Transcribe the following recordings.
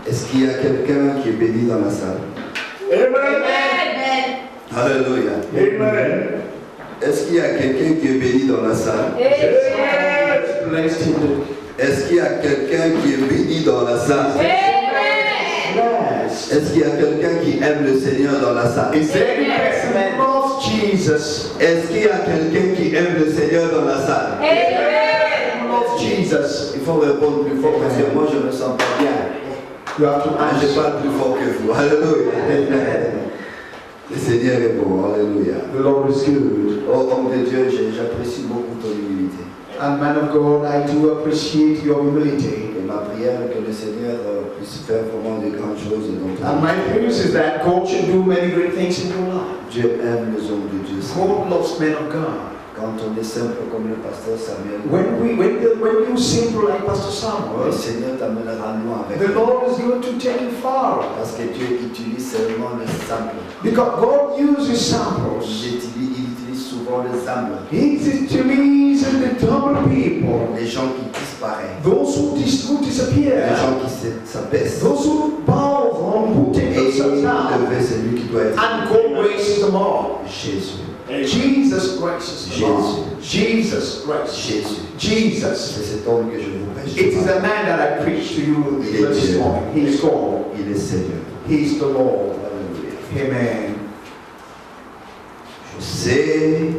Est-ce qu'il y a quelqu'un qui est béni dans la salle? Amen. Alléluia. Amen. Est-ce qu'il y a quelqu'un qui est béni dans la salle? Est-ce qu'il y a quelqu'un qui est béni dans la salle? Est-ce qu'il y a quelqu'un qui aime le Seigneur dans la salle? Is there any person that loves Jesus? Est-ce qu'il y a quelqu'un qui aime le Seigneur dans la salle? Who loves Jesus? Il faut répondre plus fort parce que moi je me sens pas bien. You have to Je answer. parle plus fort que vous. Alléluia. Le Seigneur est bon. Alléluia. The Lord is good. Oh homme de Dieu, j'apprécie beaucoup ton humilité. And man of God, I do appreciate your humility. Et ma prière est que le Seigneur puisse faire vraiment de grandes choses dans ton And my prayer is that God should do many great things in your life. Dieu aime les hommes de Dieu. God loves men of God. Quand on est simple comme le pasteur Samuel, When you simple like Pastor le Samuel, Seigneur t'amènera loin avec the lui. Lord is going to take you far. Parce que Dieu utilise seulement les simples. Because God uses samples. Il utilise souvent les humbles. He utilises the humble people. Les gens qui disparaissent. Those who Les disappear. gens qui s'abaissent. Those who bow down, who take Et themselves down. élevé, c'est lui qui doit être. And God raises them up. Jésus. Jesus raises them up. Jesus raises. Jesus. C'est cet homme que je vous prêche. It is a man that I preach to you this morning. He is God. Il est Seigneur. He is the Lord. Alléluia. Amen. Je sais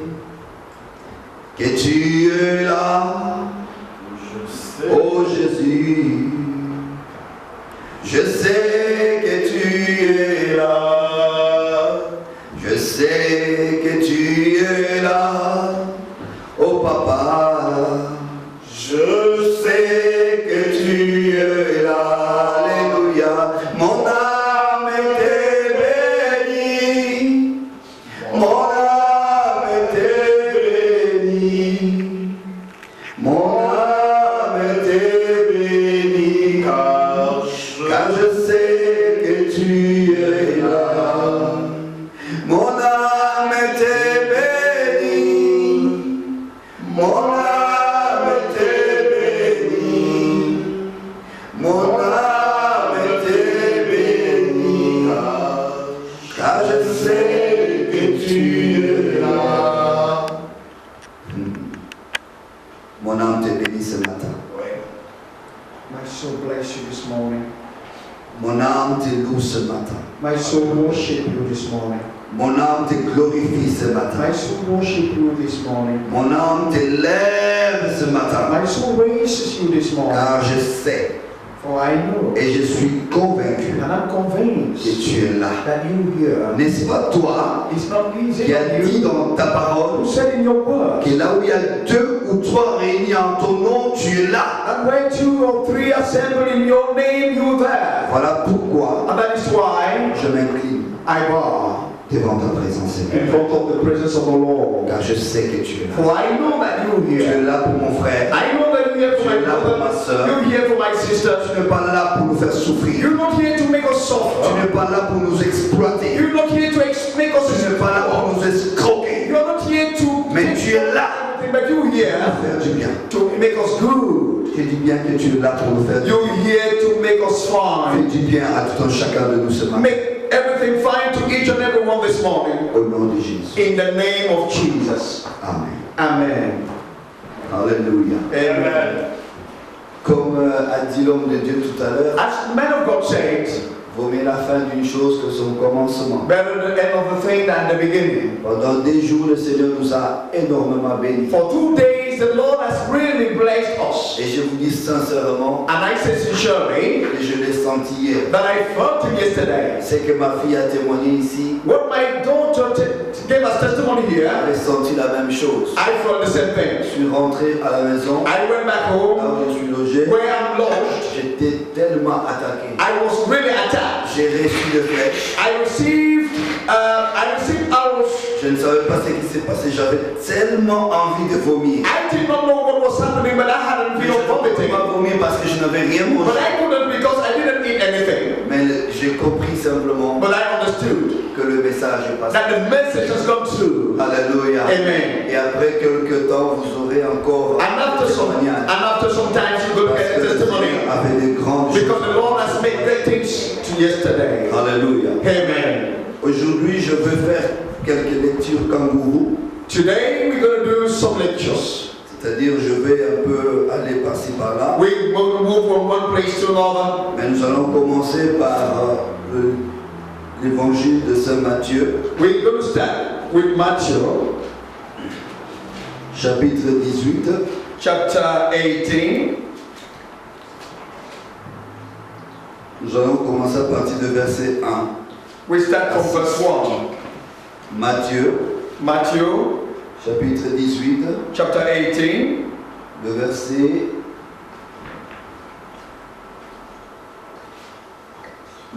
que tu es là. Oh Jésus. Je sais que tu es là. Je sais que tu es là. Oh Papa. Je sais que tu es là. Alléluia. Mon âme était bénie. Mon âme était bénie. Mon âme était bénie. Car je sais que tu es là. Mon âme était bénie. Mon âme était bénie. Mon âme était bénie. Car je sais que tu es là. Mon âme te bénit ce matin. My soul bless you this morning. Mon âme te loue ce matin. My soul worship you this morning. Mon âme te glorifie ce matin. My soul worship you this morning. Mon âme t'élève ce matin. My soul raises you this morning. Car je sais For I know et je suis convaincu and I'm convinced que tu es là. that you here. N'est-ce pas toi It's not easy qui as for dit you dans ta parole who said in your word que là où il y a 2 ou 3 réunis en ton nom, tu es là. that where 2 or 3 assembled in your name, you there. Voilà pourquoi And that is why je m'incline I bow devant ta présence, Seigneur. in front of the presence of the Lord. Car je sais que tu es là. For I know that you Tu es here. là pour mon frère. I know that you're here for my Tu es là pour ma brother. sœur. You're here for my sister. Tu n'es pas là pour nous faire souffrir. You're not here to make us Tu suffer. n'es pas là pour nous exploiter. You're not here to make us Tu n'es pas là pour nous escroquer. You're not here to Mais tu es là but you're here pour faire du bien. to make us good. Je dis bien que tu es là pour nous faire du bien. You're here to make us Fais fine. du bien à tout un chacun de nous ce matin. Make everything fine to each and every one this morning. Au nom de Jésus. In the name of Jesus. Amen. Amen. Alléluia. Amen. Comme a dit l'homme de Dieu tout à l'heure, As man of God said, vaut mieux la fin d'une chose que son commencement. better the end of the thing than the beginning. Pendant des jours, le Seigneur nous a énormément bénis. For 2 days, the Lord has really blessed us. Et je vous dis sincèrement, And I say sincerely et je l'ai senti hier, that I felt it yesterday. c'est que ma fille a témoigné ici, What my daughter gave us testimony here, avait senti la même chose. I felt the same Je thing. suis rentré à la maison, I went back là home où je suis logé, where I'm lodged. j'étais tellement attaqué. I was really attacked. J'ai reçu des flèches. I received arrows. Je ne savais pas ce qui s'est passé. J'avais tellement envie de vomir. I did not know what was happening, but I had a Mais feel je of ne pouvais vomiting. pas vomir parce que je n'avais rien But mangé. I couldn't because I didn't eat anything. Mais j'ai compris simplement But I understood que le message est passé. that the message has come through. Alléluia. Amen. Et après quelques temps, vous aurez encore And after some time, you go to parce get que a le testimony. Seigneur avait des grandes choses. Because the Lord has made great things yesterday. Alléluia. Amen. Aujourd'hui, je veux faire quelques lectures kangourou. Today we're going to do some lectures. C'est-à-dire, je vais un peu aller par-ci par-là. We will move from one place to another. Mais nous allons commencer par l'évangile de Saint Matthieu, We're going to start with Matthew chapitre 18. chapter 18. Nous allons commencer à partir de verset 1. We start from verse 1. Matthieu, Matthew chapitre 18, chapter 18, le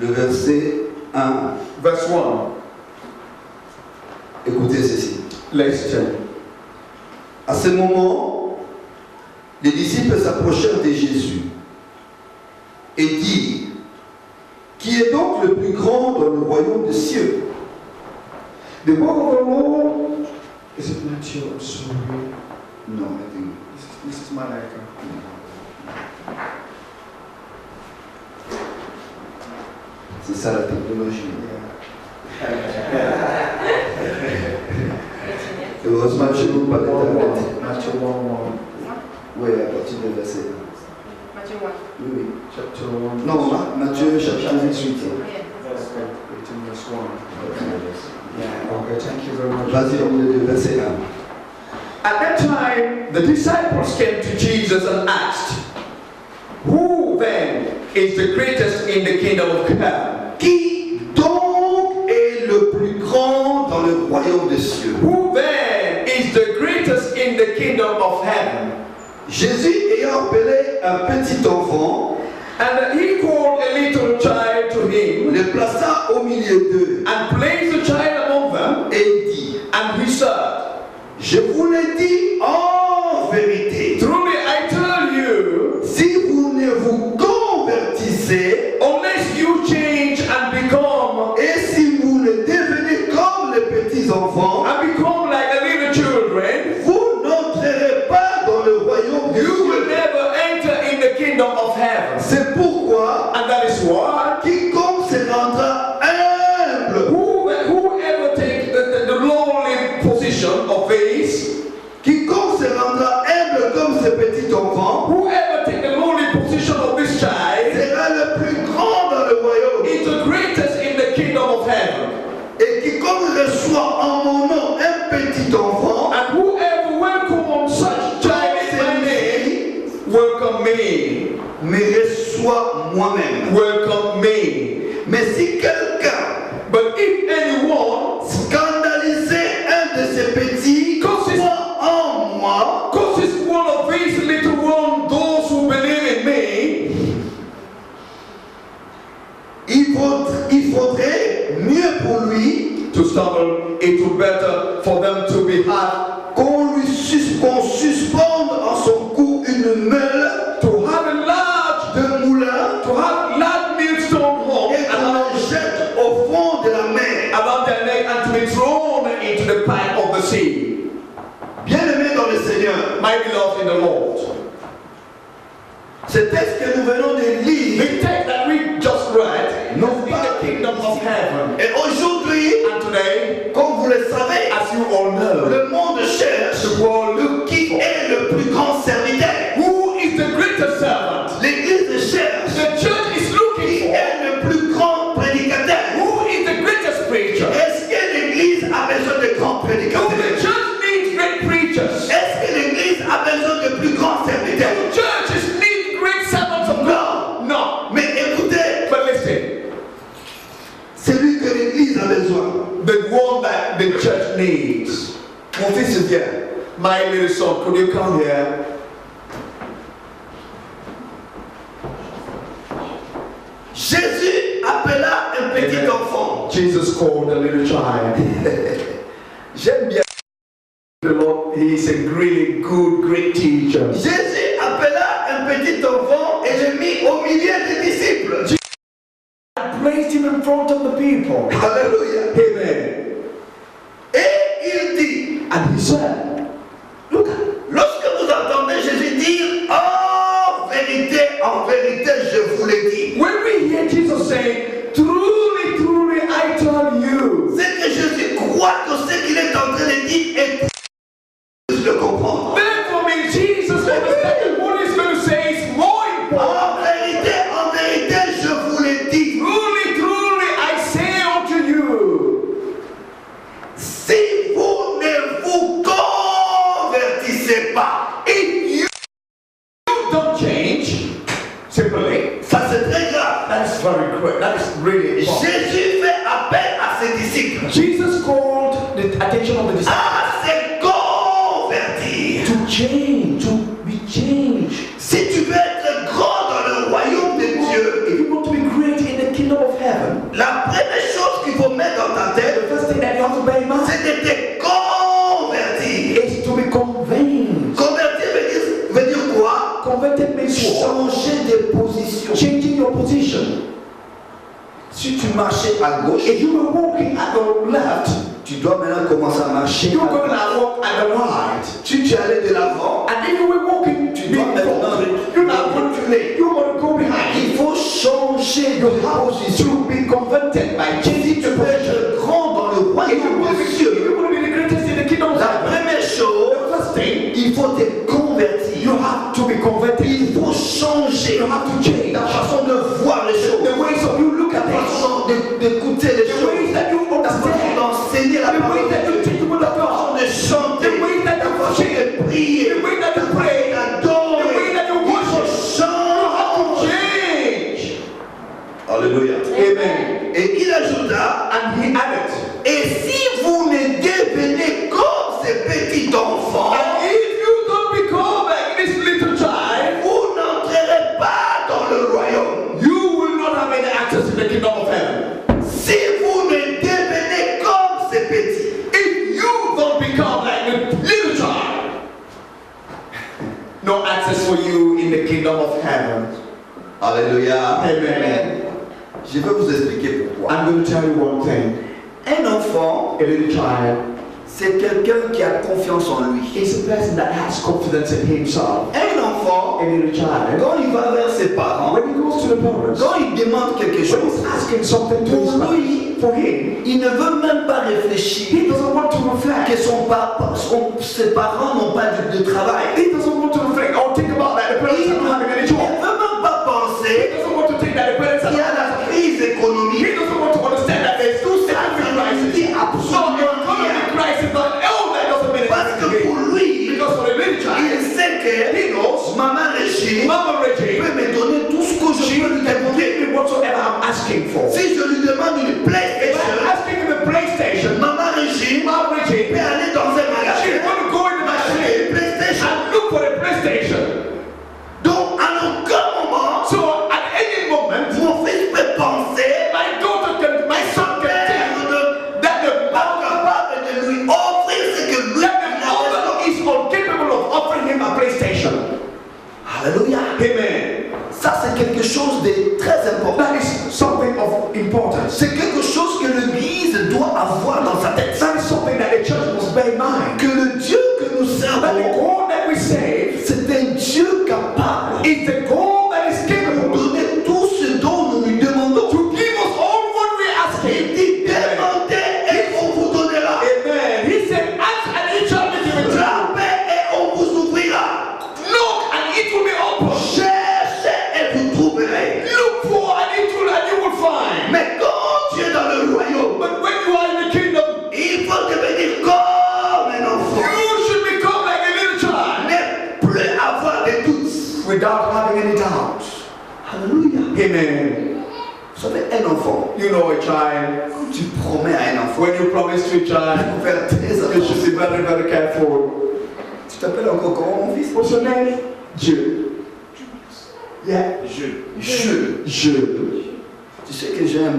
verset 1. verse 1. Écoutez ceci. Listen. À ce moment, les disciples s'approchèrent de Jésus et dirent: Qui est donc le plus grand dans le royaume des cieux? The word of the Lord. Is it Matthew? I'm sorry. Non, I think. This is Malachi. C'est ça la technologie. Heureusement, chez nous, pas d'internet. Matthew 1 1. Oui, à partir du verset 1. Matthieu 1. Oui, oui. Chapter 1. Non, Matthieu, chapitre 18. Verse 1. Yeah, okay, thank you very much. Vas-y, on est le verset 1. At that time, the disciples came to Jesus and asked, Who then is the greatest in the kingdom of heaven? Qui donc est le plus grand dans le royaume des cieux? Who then is the greatest in the kingdom of heaven? Jésus ayant appelé un petit enfant, And he called a little child to him le plaça au milieu d'eux and placed the child among them, et dit: and he said, Je vous l'ai dit en vérité, Truly I tell you, si vous ne vous convertissez unless you change and become et si vous ne devenez comme les petits enfants, like the little children, vous n'entrerez pas dans le royaume des you will cieux. never enter in the kingdom of heaven. C'est pourquoi And that is why quiconque se rendra humble, whoever takes the lowly position of this, quiconque se rendra humble comme ce petit enfant, whoever takes the lowly position of this child, sera le plus grand dans le royaume. is the greatest in the kingdom of heaven. Et quiconque reçoit en mon nom un petit enfant, And whoever welcome such child in my name, welcome me. me reçoit moi-même. Welcome me. Mais si quelqu'un But if anyone scandalisait un de ces petits, croit en moi, causes one of these little ones, those who believe in me, il faudrait mieux pour lui to stumble, it would better for them to be hard, qu'on suspende en son cou une meule to have a large, de moulin to have large millstone home et qu'on le jette au fond de la mer. around their neck and to be thrown into the pipe of the sea. Bien-aimés dans le Seigneur, My beloved in the Lord, c'est ce que nous venons de lire. the text that we just read, Non in pas the kingdom of heaven. Et aujourd'hui, And today, comme vous le savez, as you all know, le monde cherche the world, qui est le plus grand serviteur. who is the greatest servant? L'Église cherche The church is qui looking for est le plus grand prédicateur. who is the greatest preacher. Est-ce que l'Église a besoin de grands Do the prédicateurs? church needs great preachers? Est-ce que l'Église a besoin de plus grands serviteurs? Do churches need great servants of God? No. Mais écoutez, But listen, celui que l'Église a besoin. the one that the church needs. Mon fils vient. My little son, could you come here? Jésus appela un petit Amen. enfant. Jesus called a little child. J'aime bien. The Lord, he is a really good, great teacher. Jésus appela un petit enfant et le mit au milieu des disciples. I placed him in front of the people. Alléluia. Amen. Et il dit, And he said, look, lorsque vous entendez Jésus dire, en vérité, je vous l'ai dit. when we hear Jesus say, That's very great. That is really important. Jésus fait appel à ses disciples Jesus called the attention of the disciples à se convertir. to change, to be changed. Si tu veux être grand dans le royaume de Dieu, If you want to be great in the kingdom of heaven, la première chose qu'il faut mettre dans ta the tête, first thing that you have to bear in mind c'est de te convertir. is to be convinced. Convertir veut dire quoi? Converted means what? Changer de position. Changing your position. Si tu marchais à gauche, If you were walking at the left, tu dois maintenant commencer à marcher. you're going to walk at the right. Si tu allais de l'avant, And if you were walking tu dois maintenant you're not going to lay. You're going to go behind. il faut changer de You have position. to be converted by Si changing tu your veux position. être grand dans le If you royaume want de to Dieu, be the greatest in the kingdom of la heaven, première chose, the first thing, il faut te convertir. you have to be converted. Il faut changer You have to change ta façon de voir les choses, the ways of you look ta at things, façon d'écouter les the choses, ways that you ta façon understand, d'enseigner la the parole ways de that you Dieu, teach the word of ta façon God, de chanter, the way that ta you façon sing, de prier, the way that you pray, d'adorer. the way that you Il faut worship. You have to changer. change. Alléluia. Amen. Et il ajouta, And he added, et si vous ne devenez comme ces petits enfants, and if you don't become like this little child, vous n'entrerez pas dans le royaume. you will not have any access to the kingdom of heaven. Si vous ne devenez comme ces petits, If you don't become like the little child, no access for you in the kingdom of heaven. Alléluia. Amen. Je vais vous expliquer pourquoi. I'm going to tell you one thing. Un enfant, A little child c'est quelqu'un qui a confiance en lui. is a person that has confidence in himself. Un enfant, A little child, quand il va vers ses parents, when he goes to the parents, quand il demande quelque when chose, he's asking something to his pour parents, lui, for him, il ne veut même pas réfléchir he doesn't want to reflect. que ses parents n'ont pas de travail. He doesn't want to reflect or think about that the parents Il are ne not having any veut job. même pas He penser doesn't want to think that the parents are qu'il y a la crise économique. He doesn't want to understand that there's two economic crisis. No, the economic crisis, not all that doesn't mean Parce que anything. pour lui, Because for the little il child, sait que he knows Maman Régine Mama Reggie, peut me donner tout ce que je she peux lui can demander. give me whatsoever I'm asking for. Si je lui demande une If I'm PlayStation, asking him a PlayStation, Maman Régine Mama Reggie, peut aller dans un she magasin want to go in the acheter magazine une PlayStation. and look for a PlayStation. Donc, à aucun moment, So at any moment, mon fils peut penser my daughter can, my son can think that the pas capable de lui offrir ce que lui that the mother is incapable of offering him a PlayStation. Alléluia. Amen. Ça, c'est quelque chose de très important. That is something of importance. C'est quelque chose que l'Église doit avoir dans sa tête. That is something that the church must bear in mind. Que le Dieu que nous That the servons, God that we save c'est un Dieu capable is the God that is de capable donner tout ce dont nous lui demandons. to give us all what we ask Il Him. dit, demandez et on vous donnera. Amen. He said, ask and it shall be given to you. Frappez et on vous ouvrira. Knock and it will be open. Cherchez et vous trouverez. Look for and you will find. Mais quand tu es dans le royaume, But when you are in the kingdom, il faut devenir comme un enfant. you should become like a little child Ne plus avoir de doutes. without having any doubt. Alléluia. Amen. Vous savez, un enfant, You know a child, quand tu promets à un enfant, when you promise to a il child, faut faire très you should attention. be very, very careful. Tu t'appelles encore comment, mon fils? What's your name? Jude. Yeah. Jude. Tu sais que j'ai un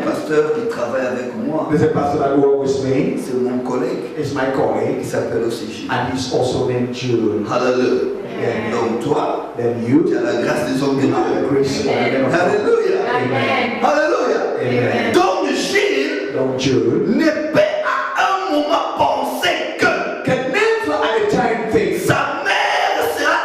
pasteur qui travaille avec moi. There's a pastor that works with me. C'est mon collègue. It's my Il colleague, s'appelle aussi Gilles. and he's also named Jude. Alléluia. Yeah. Donc toi, Then tu you as la grâce des hommes de have the Dieu. grace of the name of God. Alléluia. Amen. Alléluia. Amen. Donc Gilles Donc Jude ne peut à un moment penser que can never at a time think sa mère sera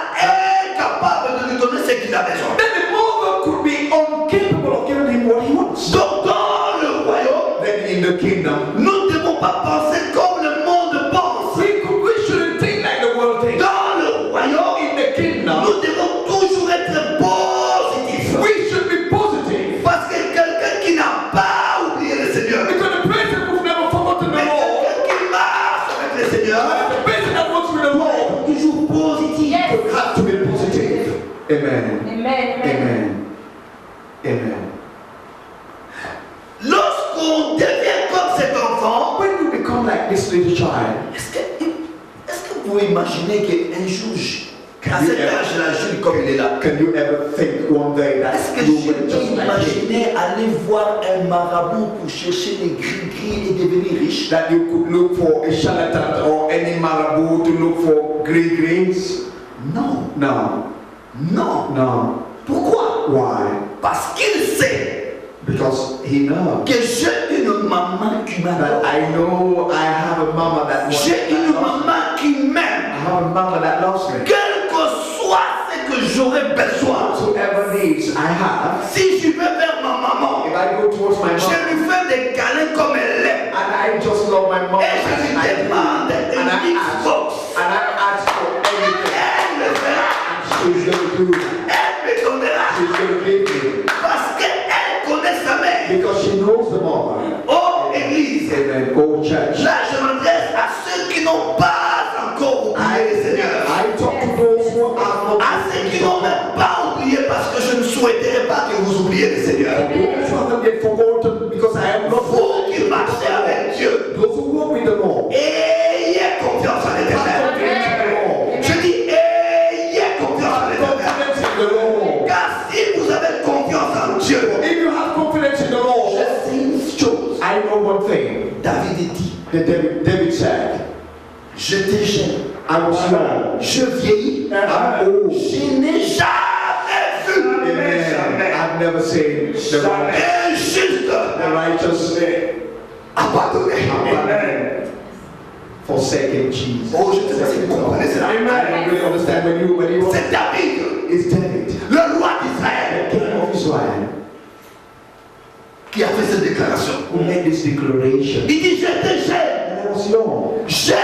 incapable de lui donner ce qu'il a besoin. that the mother could be incapable of giving him what he wants. Donc dans le royaume, Then in the kingdom, nous ne devons pas penser comme le monde pense. we shouldn't think like the world thinks. Dans le royaume, In the kingdom, nous devons toujours être positifs. we should be positive. Parce que quelqu'un qui n'a pas oublié le Seigneur, Because the person who's never forgotten the mais Lord, quelqu'un qui marche avec le Seigneur, the person that walks with the Lord, toujours positif. Yes. have to be positive. Amen. Amen. Amen. Amen. Amen. Lorsqu'on devient comme cet enfant, When you become like this little child, est-ce que vous pouvez imaginer qu'un jour, à cet âge-là, Jules, comme il est là, can you ever think one day that est-ce que you Jules will peut just like him? imaginer aller voir un marabout pour chercher les gris-gris et devenir riche? That you could look for a charlatan or any marabout to look for green greens? Non, No, non. no. Pourquoi? Why? Parce qu'il sait Because he knows que j'ai une maman qui that m'adore. I know I have a mama that wants J'ai une maman qui I m'aime. have a mama that loves me. Quel que soit ce que j'aurais besoin, Whatever needs I have, si je vais vers ma maman, if I go towards my je mom lui fais des câlins comme elle l'aime. and I just love my mom Et je lui I do, demande and un I Xbox. ask for anything, Elle me fera. she's going to do that. Elle me donnera. She's going to give me Parce qu'elle connaît sa mère. because she knows the mother. Oh, Église. Amen. Go church. Là, je m'adresse à ceux qui n'ont pas encore oublié le Seigneur. I talk to those who are not À ceux qui n'ont même pas oublié parce que je ne souhaiterais pas que vous oubliez le Seigneur. those who haven't yet forgotten because I am not Vous qui marchez avec Dieu, those who walk with the Lord. ayez confiance en Have l'Éternel. confidence in the Lord. Je dis, ayez confiance en Have l'Éternel. confidence in the Lord. Car si vous avez confiance en Dieu, If you have confidence in the je Lord, sais une chose. I know one thing David dit, that David said, j'étais jeune, I was young. je vieillis, I'm old. je n'ai jamais vu Amen. I've never seen the injuste righteous abandonné. abandoned, forsaken Jesus. Oh, je ne sais pas si vous comprenez cela. I don't really understand when you C'est David, it's David, le roi d'Israël, the king of Israel, qui a fait cette déclaration. who made this declaration. Il dit, j'étais jeune, And I was young. j'ai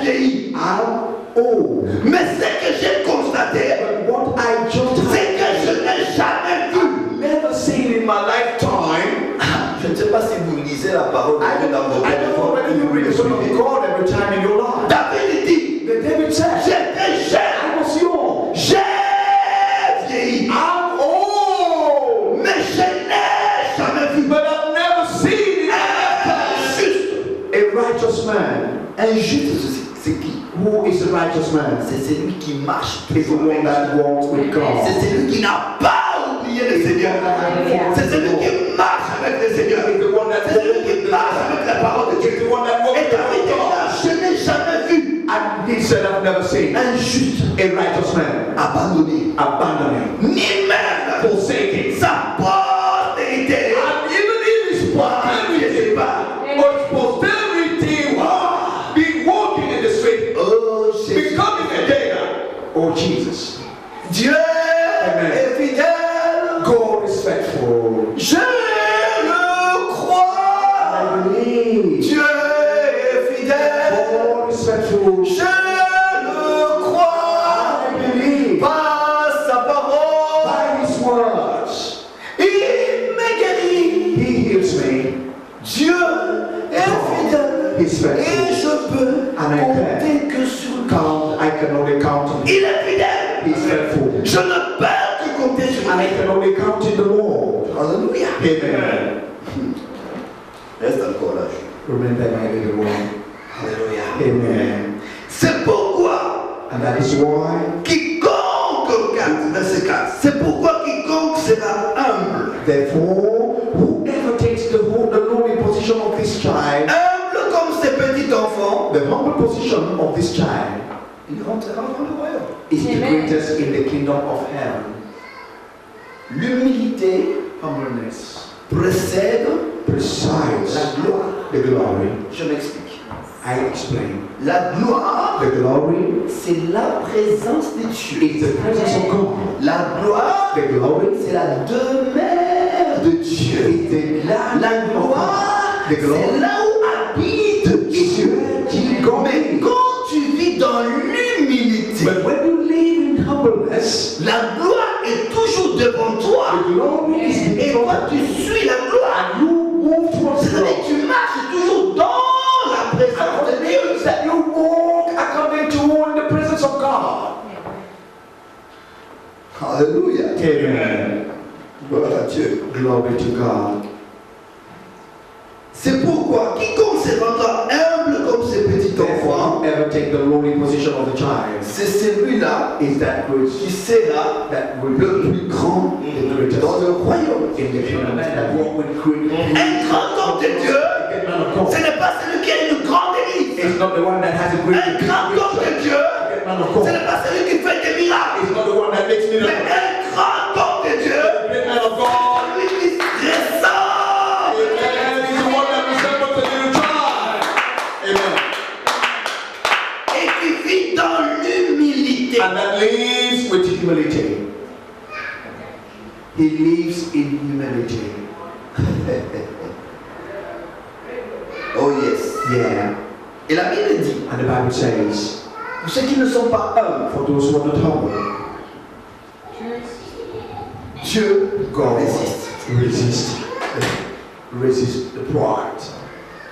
vieilli. I'm old. Mais ce que j'ai constaté, But what I just c'est que je n'ai jamais vu. never seen in my lifetime. Je ne sais pas si vous lisez la parole de Dieu dans vos I don't know whether you read the Son of God every time in your life. David dit, But David said, j'étais jeune, I was young. j'ai vieilli. I'm old. Mais je n'ai jamais vu But I've never seen in my lifetime injuste. a righteous man. Injuste, c'est qui? Who is a righteous man? C'est celui qui marche Is the toujours one avec that Dieu. walks with God. C'est celui qui n'a pas oublié le Seigneur. C'est celui qui marche avec le Seigneur. Is the one that C'est celui qui marche avec la parole de Is Dieu. the one that walks Et David with dit God. là, je n'ai jamais vu And he said, I've never seen injuste a righteous man abandonné, abandoning, ni même forsaking. sa postérité. And even if his posterity, but posterity be walking in the street, Oh Jésus, becoming a beggar. Oh Jesus, Dieu est fidèle. God is faithful. Je le crois. I believe Dieu est fidèle. God is faithful. Je le crois. I believe Par sa parole, by His words il me guérit. He heals me. Dieu est fidèle. He's faithful. Et je peux And I compter que sur lui. I can only count on Him. Il est fidèle. He's faithful. Je ne peux que compter sur And I lui. can only count in the Lord. Alléluia. Amen. Reste encore là. Remember my little one. Alléluia. Amen. C'est pourquoi And that is why quiconque, 4, verset 4, c'est pourquoi quiconque sera humble. therefore, whoever takes the lowly position of this child, Humble comme ces petits enfants, the humble position of this child, il rentrera dans le royaume. is the Amen. greatest in the kingdom of heaven. L'humilité Humbleness précède presides la gloire. the glory. Je m'explique. I explain. La gloire, The glory c'est la présence de Dieu. is the presence of God. La gloire, The glory c'est la demeure de Dieu. is the land La of gloire, God. The c'est glory là où habite is Dieu. where God Mais is. quand tu vis dans l'humilité, But when you live in humbleness, la gloire est toujours devant toi. the glory is Et before toi, tu suis la gloire. and you move towards C'est-à-dire God. que tu marches toujours dans la présence And de what it Dieu. means that you walk according to in the presence of God. Alléluia. Amen. Gloire à Dieu. Glory to God. C'est pourquoi quiconque se rendra humble comme ce petit enfant, Ever take the lowly position of the child c'est celui-là is that qui sera le plus grand dans le royaume. in the kingdom that walk with great. Un grand homme de Dieu, ce n'est pas celui qui a une grande église. It's not the one that has a great. Un grand homme de Dieu, ce n'est pas celui qui fait des miracles. It's not the one that makes Mais miracles. un grand homme de Dieu, The great man of God. celui qui ressemble. Amen. He's the one that resembles the little child. Amen. Et qui vit dans l'humilité. And that lives with humility. He lives in humility. Oh yes. Yeah. Et la Bible dit, And the Bible says, pour ceux qui ne sont pas humbles, for those who are not humble, Dieu God résiste. resist the pride.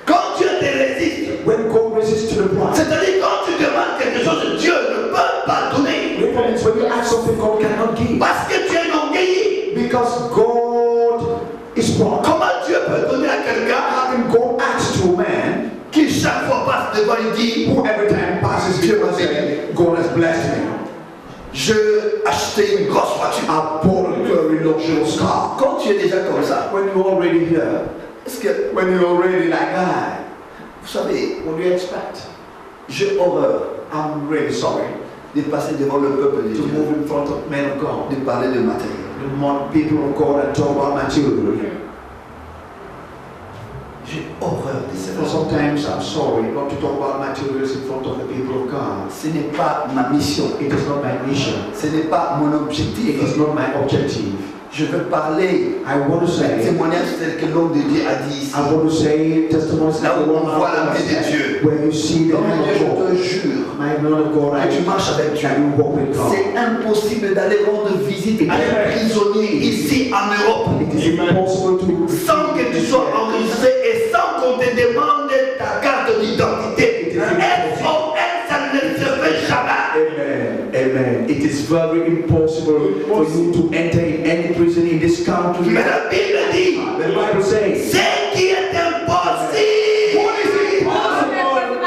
Quand Dieu te résiste, When God resists to the pride, c'est-à-dire quand tu demandes quelque chose, Dieu ne peut pas donner. the problem is when you ask something God cannot give. Parce que tu es orgueilleux. Because God is proud. Comment Dieu peut donner à quelqu'un How can God ask to a man qui chaque fois passe devant et dit, who every time passes Dieu before m'a saying, God has blessed me. je acheté une grosse voiture. I bought a very luxurious car. Quand tu es déjà comme ça, When you're already here, est-ce que, when you're already like that, vous savez, what do you expect? j'ai horreur I'm really sorry de passer devant le peuple de to Dieu, move in front of men of God, de parler de matériel. the more people of God and talk about material. J'ai horreur de So cela. sometimes I'm sorry not to talk about materials in front of the people of God. Ce n'est pas ma mission. It is not my mission. Ce n'est pas mon It objectif. is not my objective. Je veux parler I want to des say, témoignages tels que l'homme de Dieu a dit ici. I want to say testimonies Là like the où on one voit la I main de said, Dieu. where you see the L'homme hand de Dieu, of je God. te jure, My man of God, que tu marches avec Dieu. that you walk with God. C'est impossible d'aller rendre visite à un prisonnier ici en Europe It is impossible to sans que tu sois enregistré et sans qu'on te demande ta carte d'identité. SOS, ça ne se fait jamais. Amen. Amen. It is very impossible for you to enter in any prison in this country. Mais la Bible dit, The Bible says, ce qui est impossible, what is impossible?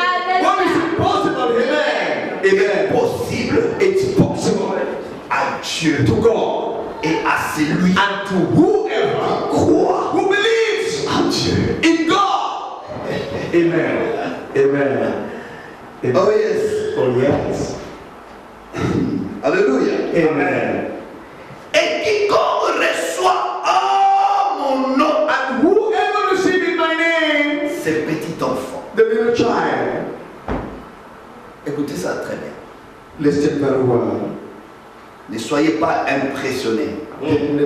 What is impossible? Amen. Amen. possible It's possible à Dieu to God et à celui and to whoever croit who believes en Dieu. in God. Amen. Amen. Amen. Oh yes. Oh yes. Alléluia. Amen. Et quiconque reçoit mon nom, And whoever receives in my name, ce petit enfant. the little child, Écoutez ça très bien. listen very well. Ne soyez pas impressionnés.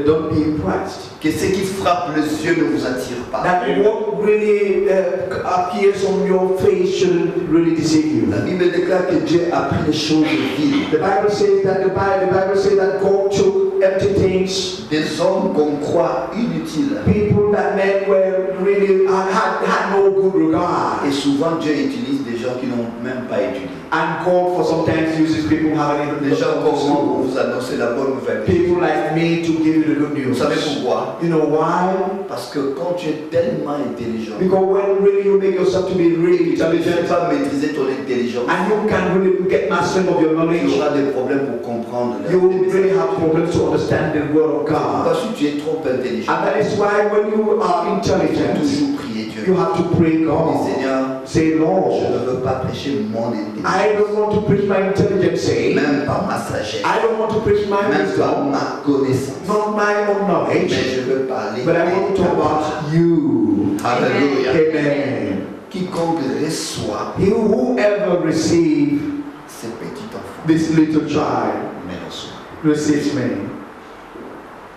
Don't be impressed. Que ce qui frappe les yeux ne vous attire pas. That what really appears on your face shouldn't really deceive you. La Bible déclare que Dieu a pris les choses vides. The Bible says that the Bible says that God took empty things, Des hommes qu'on croit inutiles. people that men were really had no good regard. Et souvent Dieu utilise des gens qui n'ont même pas étudié. And God for sometimes uses people who haven't even Des gens gone comme to moi school. pour vous annoncer la bonne nouvelle. People like me to give you the good Vous news. savez pourquoi? You know why? Parce que quand tu es tellement intelligent, Because when really you make yourself to be really tu ne intelligent, peux pas maîtriser ton intelligence. and you can really get mastery of your Tu knowledge, auras des problèmes pour comprendre la you will vérité. really have problems to understand the word of God. Parce que tu es trop intelligent. And that is why when you are Tu intelligent, toujours prier Dieu. you have to pray Dis God. Seigneur, Say, je Lord, ne veux pas prêcher mon intelligence, I don't want to preach my intelligence, même pas ma sagesse, I don't want to preach my même pas wisdom, ma connaissance, not my own mais knowledge, je veux parler but I want to talk about you. Alléluia. Amen. Quiconque reçoit Whoever receives ce petit enfant, this little child mais reçoit. receives me.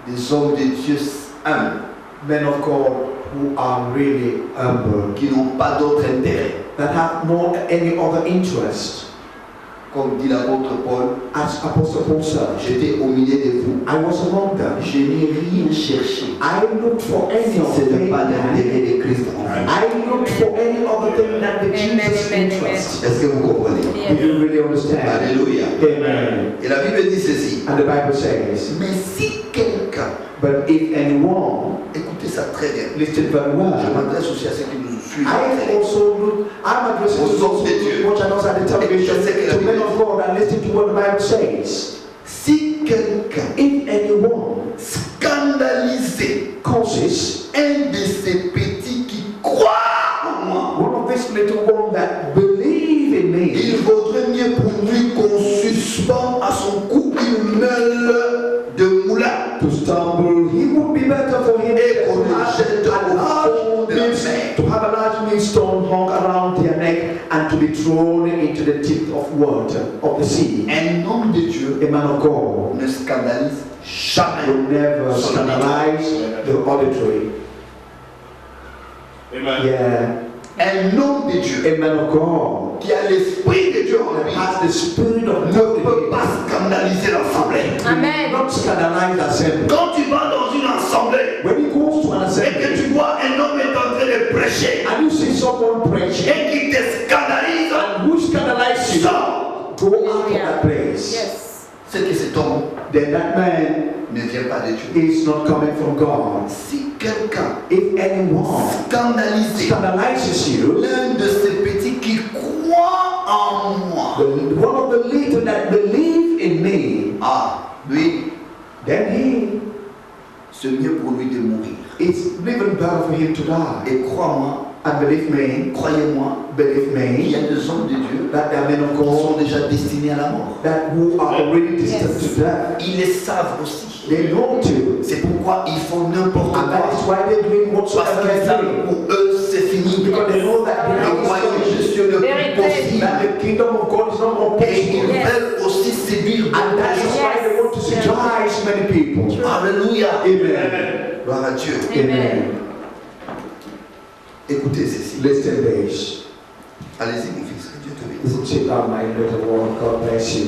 Des hommes de Dieu humbles, Men of God who are really humble, qui n'ont pas d'autre intérêt. that have no any other interest. Comme dit l'apôtre Paul, As Apostle Paul said, j'étais au milieu de vous. I was among them. Je n'ai rien cherché. I looked for any Ce other n'est thing. pas l'intérêt de Christ en vous. I looked for any other thing than the Jesus Amen. interest. Est-ce que vous comprenez? Do you really understand? Alléluia. Amen. Et la Bible dit ceci. And the Bible says, Mais si quelqu'un But if anyone, écoutez ça très bien. listen very Je well. m'adresse aussi à ceux qui nous suivent. I'm addressing to those who watch us at the television, to men of God, and listen to what the Bible says. Si quelqu'un If anyone scandalisé causes un de ces petits qui croient en moi, one of these little ones that believe in me, il vaudrait mieux pour lui qu'on suspende à son cou une meule de moulin to stumble, he would be better for him et qu'on le to jette au fond de la mer. have a large millstone hung around their neck and to be thrown into the depth of water, of the sea. Un homme de Dieu A man of God ne scandalise jamais. will never scandalize the auditory. Amen. Yeah. Un homme de Dieu A man of God qui a l'esprit de Dieu en that lui has the spirit of ne God peut in pas him scandaliser l'assemblée. Amen. will not scandalize assembly. Quand tu vas dans une assemblée When he goes to an et que assembly tu vois un homme est en train de prêcher and you see someone preaching et qui te scandalise, and who scandalizes you, sors. go out of that place. Yes. C'est que cet homme Then that man ne vient pas de Dieu. is not coming from God. Si quelqu'un If anyone scandalise scandalizes you, l'un de ces petits qui croient en moi, one of the little that believe in me, ah, lui, then c'est mieux pour lui de mourir. it's even better for him to die. Et crois-moi, And believe me, croyez-moi, believe il y a me, des hommes de Dieu that there are men of qui sont God déjà destinés à la mort. that who are already destined to death. Ils les savent aussi. They know to. C'est pourquoi ils font n'importe And that is quoi. why they're doing Parce whatsoever qu'ils they're savent doing. pour eux c'est fini. Because they know that Le royaume de Dieu n'est plus Vérité. possible. that the kingdom of God is not more Et ils possible. veulent aussi séduire And that is d'autres. why they want to seduce many people. Alléluia. Amen. Gloire à Dieu. Amen. Écoutez ceci. Listen this. Allez-y mon fils, que Dieu te bénisse. Sit down, my little one. God bless you.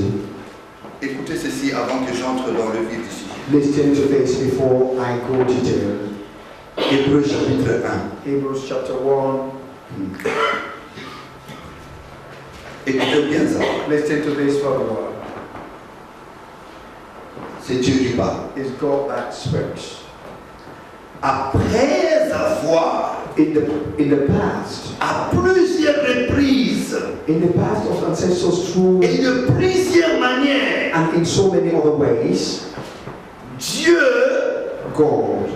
Écoutez ceci avant que j'entre dans le vif du sujet. Listen to this before I go detail. Hébreux chapitre 1. Hebrews chapter 1. Écoutez bien ça. Listen to this for the word. C'est Dieu qui parle. It's God that speaks. Après avoir, In the past, à plusieurs reprises of ancestors through et de plusieurs manières, and in so many other ways, Dieu, God,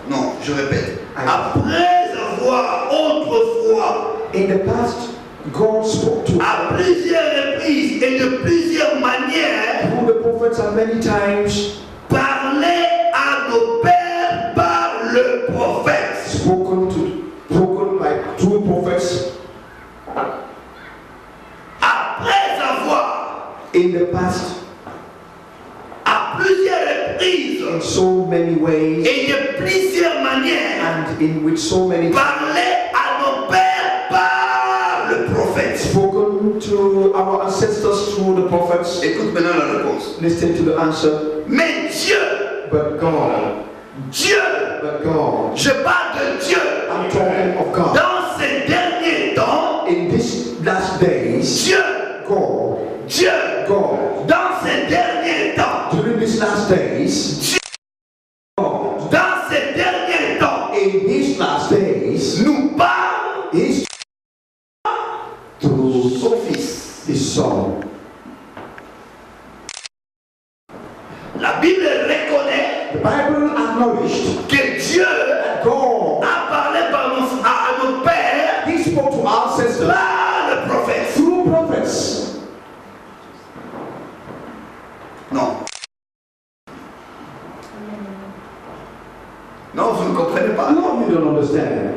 non, je répète, après avoir autrefois, in the past, God spoke to à plusieurs reprises et de plusieurs manières, through the prophets and many times, parlé à nos pères par le prophète. spoken like true prophets. Après avoir, In the past, à plusieurs reprises in so many ways, et de plusieurs manières, and in with so many parlé à nos pères par le prophète. spoken to our ancestors through the prophets. Écoute maintenant la réponse. Listen to the answer. Mais Dieu, But God, je parle de Dieu. I'm talking of God. Dans ces derniers temps, In these last days, Dieu, God, dans ces derniers temps, during these last days, God, dans ces derniers temps, in these last days, nous parle is through son Fils. His Son. La Bible reconnaît The Bible acknowledged que Dieu that God, a parlé à nos pères He spoke to our ancestors par le prophète. through prophets. Non. Non, vous ne comprenez pas. No, you don't understand.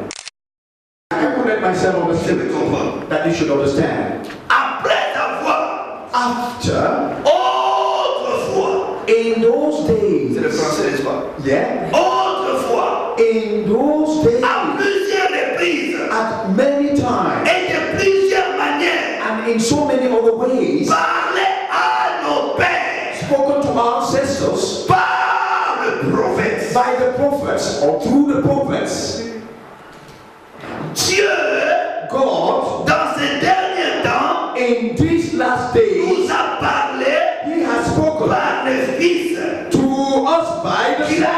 I could let myself Je understand vais comprendre. that you should understand. Après avoir, After, autrefois, in those c'est le days, français, n'est-ce pas? yeah, Autrefois, in those days, à plusieurs reprises at many times, et de plusieurs manières, and in so many other ways, parlez à nos pères spoken to our ancestors par le prophète. by the prophets or through the prophets. Dieu, God, dans ces derniers temps, in these last days, nous a parlé He has spoken par le Fils to us by the qu'il a Son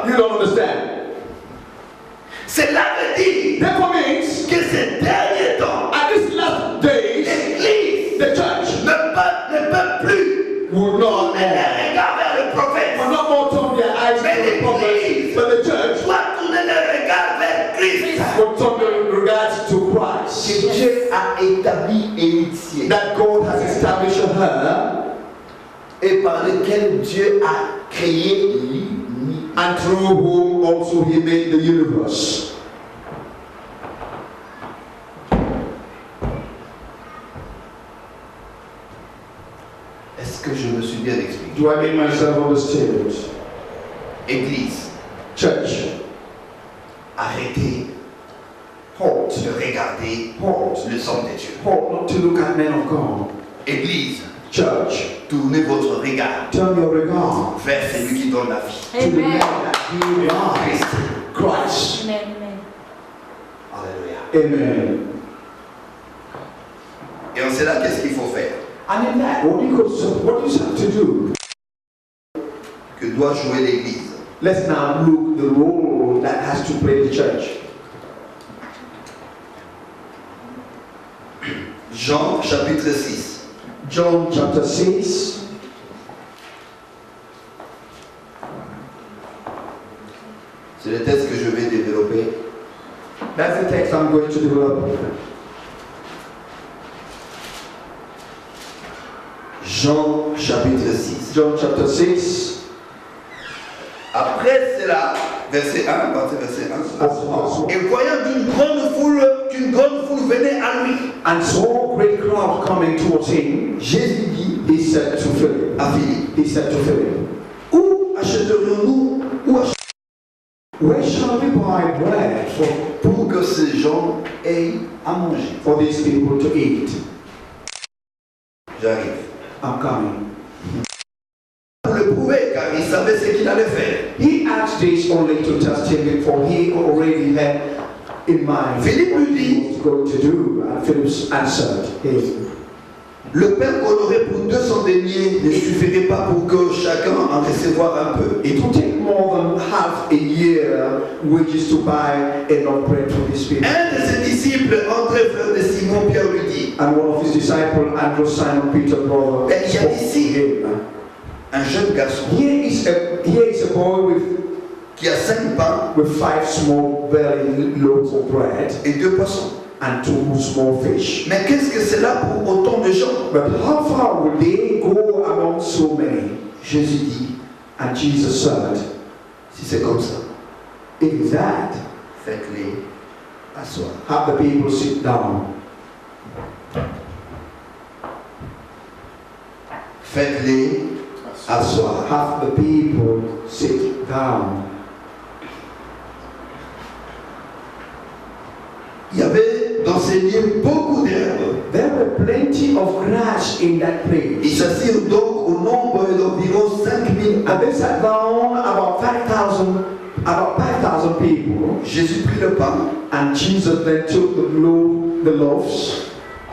You don't understand. Cela veut dire Therefore means, que ces derniers temps, at this last days, l'Église the church ne peut plus will not tourner les regards vers le prophète. will not more turn their eyes to the prophets, but the church Doit tourner les regards vers Christ. will turn their regards to que Christ. Dieu a établi héritier That God has established her, et par lequel Dieu a créé l'univers. and through whom also He made the universe. Est-ce que je me suis bien expliqué? Do I make myself understood? Église, Church, arrêtez halt, de regarder halt, le sang des dieux. halt, not to look at men of God. Église, Church, tournez votre regard turn your regard vers celui qui donne la vie. to the man Amen. that give life, Christ. Amen. Amen. Alléluia. Amen. Et en cela, qu'est-ce qu'il faut faire? And in that, what do you have to do? Que doit jouer l'Église? Let's now look the role that has to play the church. Jean chapitre 6. John chapter 6. C'est le texte que je vais développer. That's the text I'm going to develop. Jean chapitre 6. John chapter 6. Après cela, verset 1, partie verset 1. Also, Et voyant qu'une grande foule venait à lui, and saw a great crowd coming towards him, Jésus dit he said to Philip, à Philippe, he said to Philip, où achèterions-nous where shall we buy bread pour que ces gens aient à manger? for these people to eat? J'arrive. I'm coming. Pour le prouver, car il savait ce qu'il allait faire. He asked this only to test him, for he already had in mind Philippe what lui he dit, was going to do. And Philip answered him, le pain qu'on aurait pour 200 deniers ne suffirait pas pour que chacun en recevoir un peu. it will take more than half a year wages to buy enough bread for these people. Un de ses disciples, André, frère de Simon, Pierre, lui dit, And one of his disciples, Andrew, Simon Peter, brother, Ben, il y a spoke to ici him. un jeune garçon Here is a boy qui a 5 pains with 5 small belly loaves of bread et 2 poissons. and 2 small fish. Mais qu'est-ce que c'est là pour autant de gens? But how far would they go among so many? Jésus dit, And Jesus said, si c'est comme ça, if it's that, faites-les asseoir. have the people sit down. Faites-les asseoir. Have the people sit down. Il y avait dans ces lieux beaucoup d'herbes. There were plenty of grass in that place. Ils s'assirent donc au nombre d'environ 5000 And they sat down about 5,000 people. Jésus prit le pain, And Jesus then took the loaves,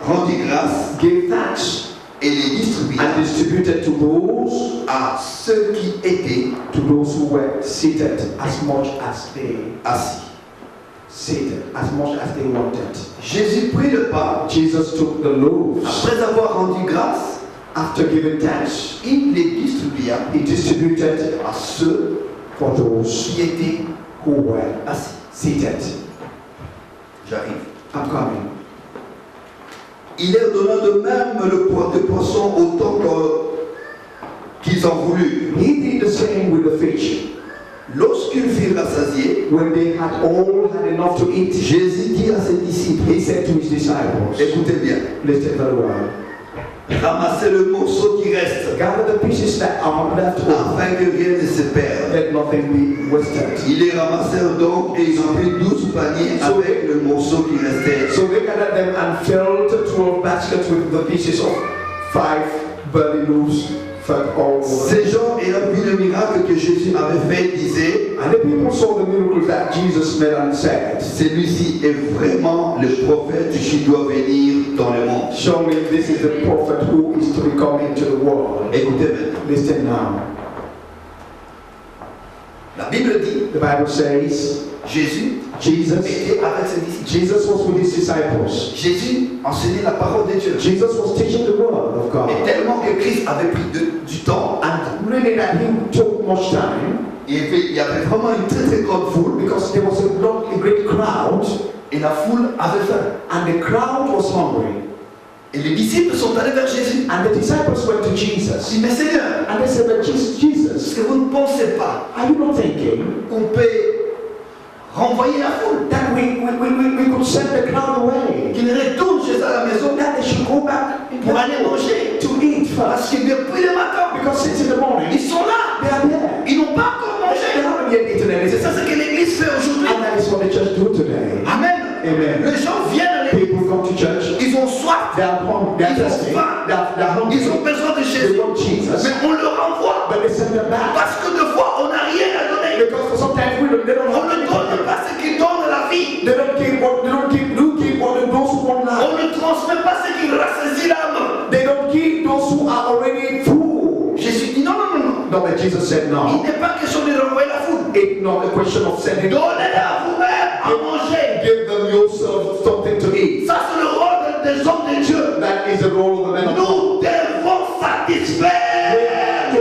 rendit grâce gave thanks, et les distribua and distributed to those à ceux qui étaient who were seated as much as they assis. wanted. Jésus prit le pain, Jesus took the loaves. après avoir rendu grâce, After giving thanks, il les distribua he distributed à ceux for those qui étaient who were assis. seated. J'arrive. I'm coming. Il leur donna de même le poisson autant qu'ils en voulurent. He did the same with the fish. Lorsqu'ils furent rassasiés, When they had all had enough to eat, Jésus dit à ses disciples, he said to his disciples, écoutez bien, listen very well, ramassez le morceau qui reste, gather the pieces that are left over, afin que rien ne se perde. let nothing be wasted. Ils les ramassèrent donc et ils remplirent 12 paniers avec le morceau qui restait. So they gathered them and filled 12 baskets with the pieces of 5 barley loaves fed all over. Ces gens ayant vu le miracle que Jésus avait fait disaient, And the people saw the miracles that Jesus made and said, celui-ci est vraiment le prophète qui doit venir dans le monde. surely this is the prophet who is to be come into the world. Écoutez maintenant. Listen now. La Bible dit the Bible says, Jésus Jesus était avec ses disciples. Jesus was with his disciples. Jésus enseignait la parole de Dieu. Jesus was teaching the word of God. Et tellement que Christ avait pris du temps, And really that he took much time il y avait vraiment une très très grande foule, because there was a great crowd et la foule avait faim. and the crowd was hungry. Et les disciples sont allés vers Jésus. And the disciples went to Ils Jesus. disent, mais Seigneur, And they said, but est-ce Jesus, que vous ne pensez pas are you not thinking qu'on peut renvoyer la foule, that we could send the crowd away? qu'ils retournent chez eux à la maison That they should go back pour aller manger? to eat Parce first. que depuis le matin, Because since in the morning, ils sont là. they are there. Ils n'ont pas encore They mangé. haven't yet eaten C'est anything. ça ce que l'Église fait aujourd'hui. And that is what the church do today. Amen. Amen. Les gens viennent à l'Église. People come to church. Ils ont soif. They are hungry. They are Ils ont thirsty. faim. They are hungry. Ils ont besoin de They Jésus. want Jesus. Mais on leur renvoie. But they send them back. Parce que des fois, on n'a rien à donner. Because sometimes they don't On have ne donne pas ce qui donne la vie. They don't give what those who want life. On ne transmet pas ce qui rassasie l'âme. They don't give those who are already full. Jésus dit non, non, non, non. No, but Jesus said Il no. n'est pas question de renvoyer la foule. It's not a question of sending. Donnez à vous-même à manger. Give them yourself something to eat. Ça, c'est le rôle des hommes de Dieu. That is the role of the men of God. Nous devons satisfaire.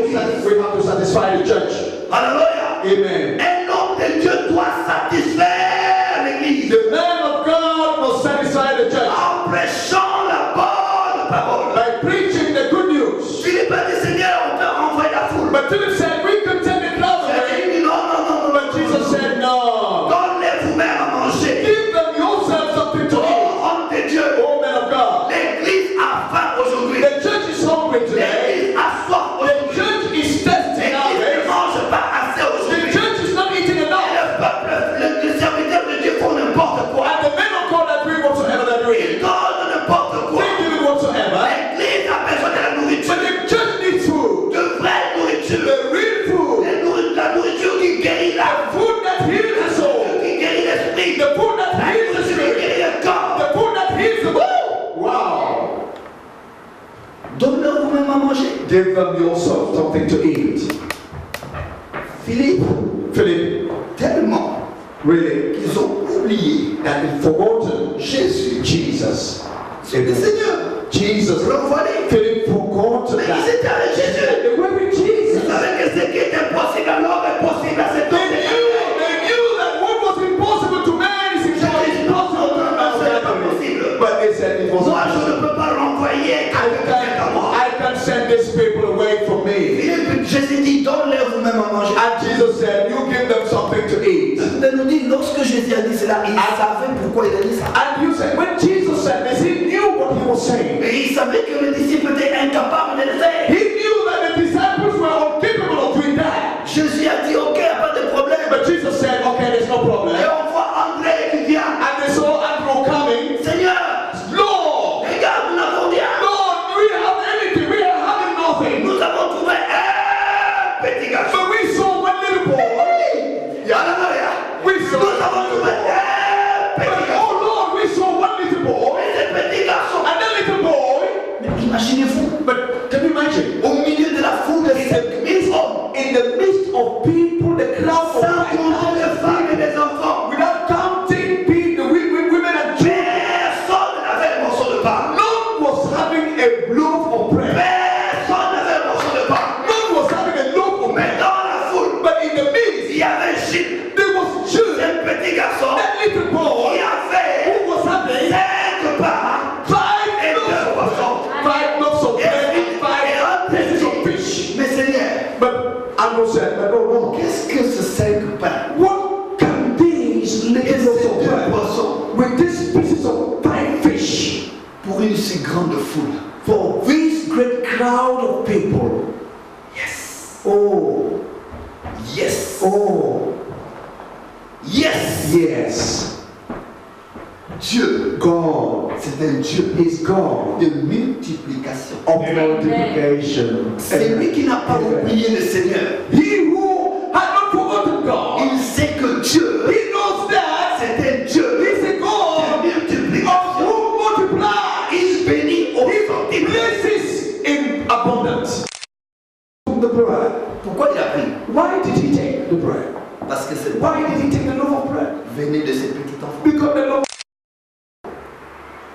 We have to satisfy the church. Alléluia. Amen. Un homme de Dieu doit satisfaire l'Église The man of God must satisfy the church en prêchant la bonne parole. by preaching the good news. Philippe a dit, Seigneur, on peut renvoyer la foule. But Philip said, we could send the crowd away. Jésus dit, non, non, non, non. But Jesus said, no. Donnez vous-même à manger. Give them yourself something to eat. Oh, homme de Dieu. Oh, men of God. L'Église a faim aujourd'hui. The church is hungry today. L'Église a soif The aujourd'hui. church is thirsty L'Église ne nowadays. mange pas assez The aujourd'hui. church is not eating Et enough. le peuple, le serviteur de Dieu font n'importe quoi. And the men of God are doing whatsoever they're Ils doing. donnent n'importe quoi. They do whatsoever. L'Église a besoin de la nourriture. But the church needs food. De vraie nourriture. The real food. La nourriture qui guérit The l'âme. food that heals the soul. Qui guérit l'esprit. The food that La heals the nourriture qui spirit. guérit le corps. The food that heals the body. Wow. Donne-leur vous-même à manger. Give them yourself something to eat. Philippe, Philip, tellement really, qu'ils ont oublié that is forgotten. Jésus. Jesus. Le Seigneur. Jesus. L'envoyé. Philip forgot Mais ils that. étaient avec Jésus. They were with Ils Jesus. savaient que ce qui était possible à l'homme est possible à cet homme. They knew that what was impossible to man is impossible to man. But they said it was Moi, je ne impossible. peux pas renvoyer quelqu'un à moi. I can send these people away from me. Philippe, Jésus dit, donne-leur vous-même à manger. And Jesus said, you give them something to eat. Mais nous dit, lorsque Jésus a dit cela, il savait pourquoi il a dit ça. And you said, when Jesus said this, he knew what he was saying. Et il savait que les disciples étaient incapables de le faire. He knew that the disciples were incapable of doing that. Jésus a dit, ok, pas de problème. But Jesus said, okay, there's no problem. Et on voit André qui vient. And they saw Andrew coming. Seigneur, Lord, regarde, nous n'avons rien. Lord, we have anything. We are having nothing. Nous avons trouvé un petit garçon. But we saw one little boy. Alléluia. We saw Nous avons trouvé un But, petit garçon. oh Lord, we saw one little boy. Et ce petit garçon. And that little boy. Imaginez-vous, But can you imagine? au milieu de la foule de 5000 hommes, In the midst of people, the crowd of sans compter les femmes et les enfants, without counting people, women and children, personne n'avait un morceau de pain. none was having a loaf of bread. Personne n'avait un morceau de pain. None was having a loaf of Mais bread. dans la foule, But in the midst, il y avait Gilles, there was Jude, un petit garçon, that little boy, qui avait who was having 5 pains et 2 poissons. five loaves of bread and 5 pieces of fish. Mais Seigneur, But Andrew said, but no, no. qu'est-ce que ce 5 pains What can these et little ces loaves of 2 bread poissons with these pieces of 5 fish pour une si grande foule? for this great crowd of people? Yes. Oh, Yes. oh, Yes. yes. Dieu, God c'est un Dieu is God de multiplication. of multiplication. C'est lui qui n'a pas oublié le Seigneur. He who had not forgotten God, Il sait que Dieu, he knows that c'est un Dieu he's a God de of multiplication. who multiplies. Il bénit au He centime. blesses in abundance. The bread. Pourquoi il a pris? Why did he take the bread? Parce que c'est Why aimé de ces petits enfants. Because the Lord,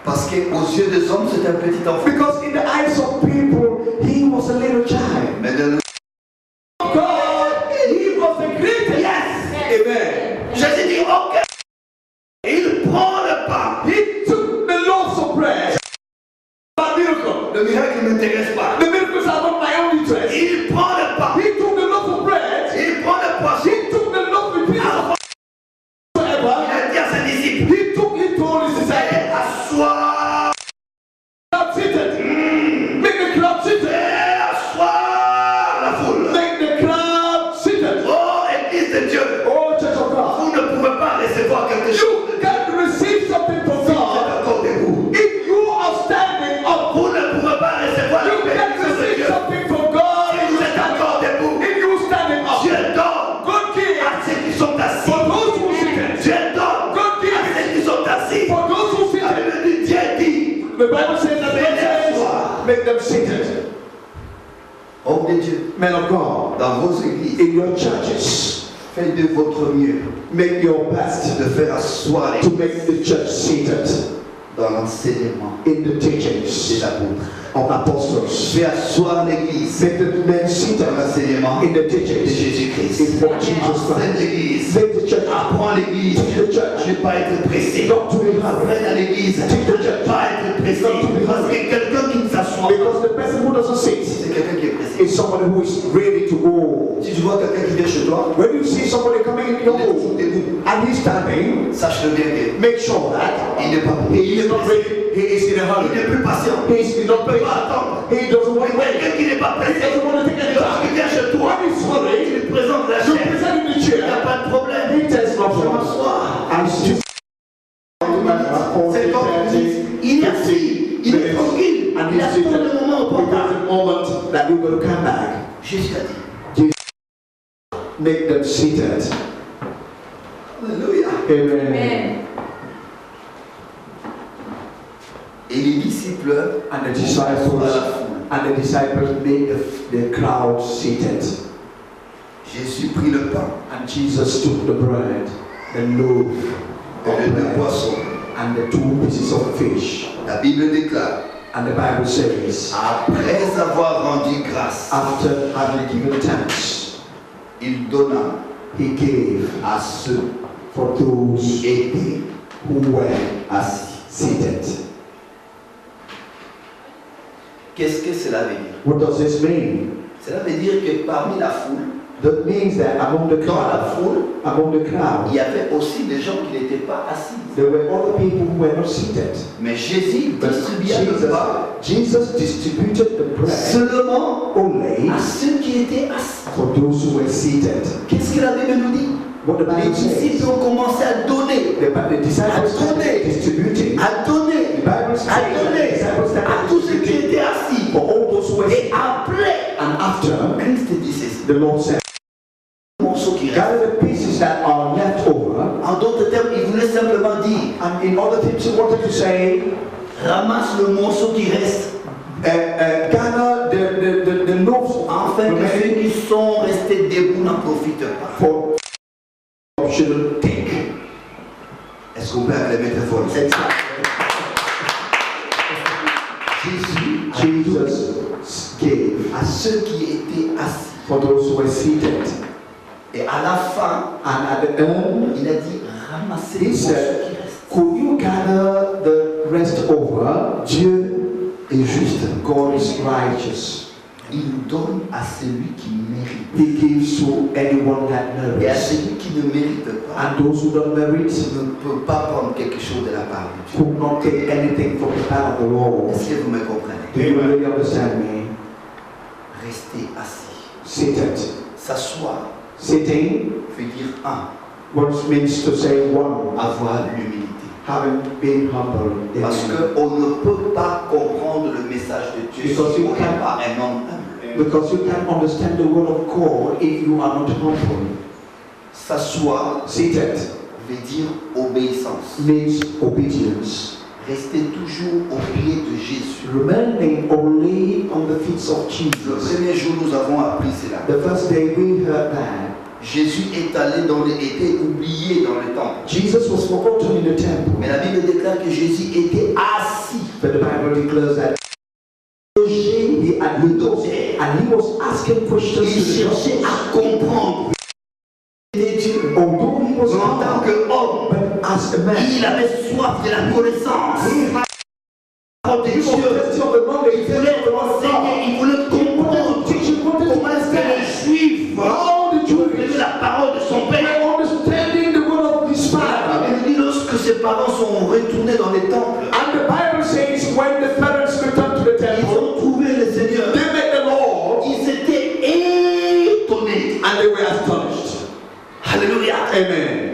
Parce qu'aux yeux des hommes, c'est un petit enfant. because in the eyes of people, he was a little child. Mais dans le God, he was the greatest. Yes. Amen. Jésus dit, ok. Il prend le pain. He took the loaves of bread. That miracle. Le miracle ne m'intéresse pas. The miracles are not my own interest. Il prend le pain. He took the loaf of bread. Il prend le poisson. He took the loaf with pieces of Il whatever. a dit à ses disciples, He took it to his disciples. allez asseoir. Crowd seated. Make the crowd seated. Allez asseoir la foule. Make the crowd seated. Oh, Église de Dieu. Oh, Church of God. Vous ne pouvez pas recevoir quelque chose. You can receive something from Vous êtes God encore debout. if you are standing up. Vous ne pouvez pas recevoir la You can bénédiction de receive Dieu. something from God Si if vous you êtes stand encore up. debout, If you standing up. Dieu donne God gives à ceux qui sont assis. for those who sit. Dieu donne God à gives ceux qui sont assis. for those who sit. La Bible dit, Dieu dit, The Bible says that God says, make them seated. homme de Dieu, Men of God, dans vos églises, in your churches, faites de votre mieux make your best de faire asseoir les to make the church seated dans l'enseignement in the des teachings apôtres. of apostles. Fais asseoir l'église Make the men seated dans l'enseignement in the de teachings Jésus-Christ. in what Jesus Enseigne Christ. l'église. Make the church Apprends l'église. teach the church. Ne pas être pressé. Not to be hurried. Enseigne à l'église. Ne pas être pressé. Parce que quelqu'un qui ne s'assoit pas, Because the person who doesn't sit c'est quelqu'un qui est pressé. is somebody who is ready to go. Si tu vois quelqu'un qui vient chez toi, When you see somebody coming in your il est toujours home debout. and he's standing, Sache-le bien que make sure that il n'est pas he il is est not pressé. ready. He is in a Il n'est hurry. plus patient. He is not Il ne peut patient. pas attendre. He doesn't want to wait. Quelqu'un qui n'est pas He pressé, doesn't want to take any lorsqu'il time. vient chez toi, When he's hurried, il présente la you chaise. present him the Il n'y a chair. pas de problème. He tells no Je problem. m'assois. And still, C'est comme il est assis, il est tranquille, and il he's attend seated le moment because opportun. the moment that you're going to come back, Jésus a dit, make them seated. Alléluia. Amen. Et les disciples And the à la disciples foule. made the crowd seated. Jésus prit le pain And Jesus took the bread, the loaf et of les deux bread, poissons. and the 2 pieces of fish. La Bible déclare, And the Bible says, après avoir rendu grâce, after having given thanks, il donna he gave à ceux for those qui étaient who were assis. seated. Qu'est-ce que cela veut dire? What does this mean? Cela veut dire que parmi la foule, That means that among the dans la crowd, foule, il y crowd, avait aussi des gens qui n'étaient pas assis. there were other people who were not seated. Mais Jésus But distribua le pain Jesus distributed the bread seulement only à ceux qui étaient assis. for those who were seated. Qu'est-ce que la Bible nous dit? What the Les Bible says, disciples ont commencé à donner, the disciples started distributing. à donner, The Bible says à that the donner disciples à started tous ceux qui distributing étaient assis. for all those who were Et seated. après, And after, Christ dit ceci, the Lord said, le morceau qui reste. gather the pieces that are left over. En d'autres termes, il voulait simplement dire, And in other things, he wanted to say, ramasse le morceau qui reste, gather the loaves afin que ceux remaining qui sont restés debout n'en profitent pas. for shouldn't take. Est-ce qu'on peut acclamer très fort? Jesus gave À ceux qui étaient assis. for those who were seated. Et à la fin, And at the end, il a dit, ramassez le he morceau said, qui reste. could you gather the rest over? Dieu est juste. God is righteous. Il donne à celui qui mérite. He gives to anyone that Et à merits. celui qui ne mérite pas, And those who don't merit ne peut pas prendre quelque chose de la part de Dieu. could not take anything from the part of the Lord. Est-ce que vous me comprenez? Do you really understand me? Rester assis. Seated. S'asseoir Sitting, veut dire un, what means to say one, avoir l'humilité. having been humble. Parce qu'on ne peut pas comprendre le message de Dieu si Because you on n'est can't- pas un homme humble. Because you can't understand the word of God if you are not humble. S'asseoir Seated veut dire obéissance. means obedience. Rester toujours au pied de Jésus. Remaining only on the feet of Le Jesus. premier jour, nous avons appris cela. The first day we heard that Jésus était oublié dans le temple. Jesus was forgotten in the temple. Mais la Bible déclare que Jésus était assis. But the Bible declares that he had the door and he was asking questions Il to the cherchait doctors. à comprendre. Although he was En tant humble, qu'homme, but as a man, il avait soif de la connaissance. he had De he was Dieu. thirsty of the knowledge. Il voulait enseigner, il voulait comprendre comment est-ce que les Juifs ouvrent la parole de son Père. understanding the word of his father. Il dit lorsque ses parents sont retournés dans les temples, And the Bible says when the parents returned to the ils temple, ont trouvé le Seigneur. they met the Lord Ils étaient étonnés. and they were astonished. Alléluia. Amen.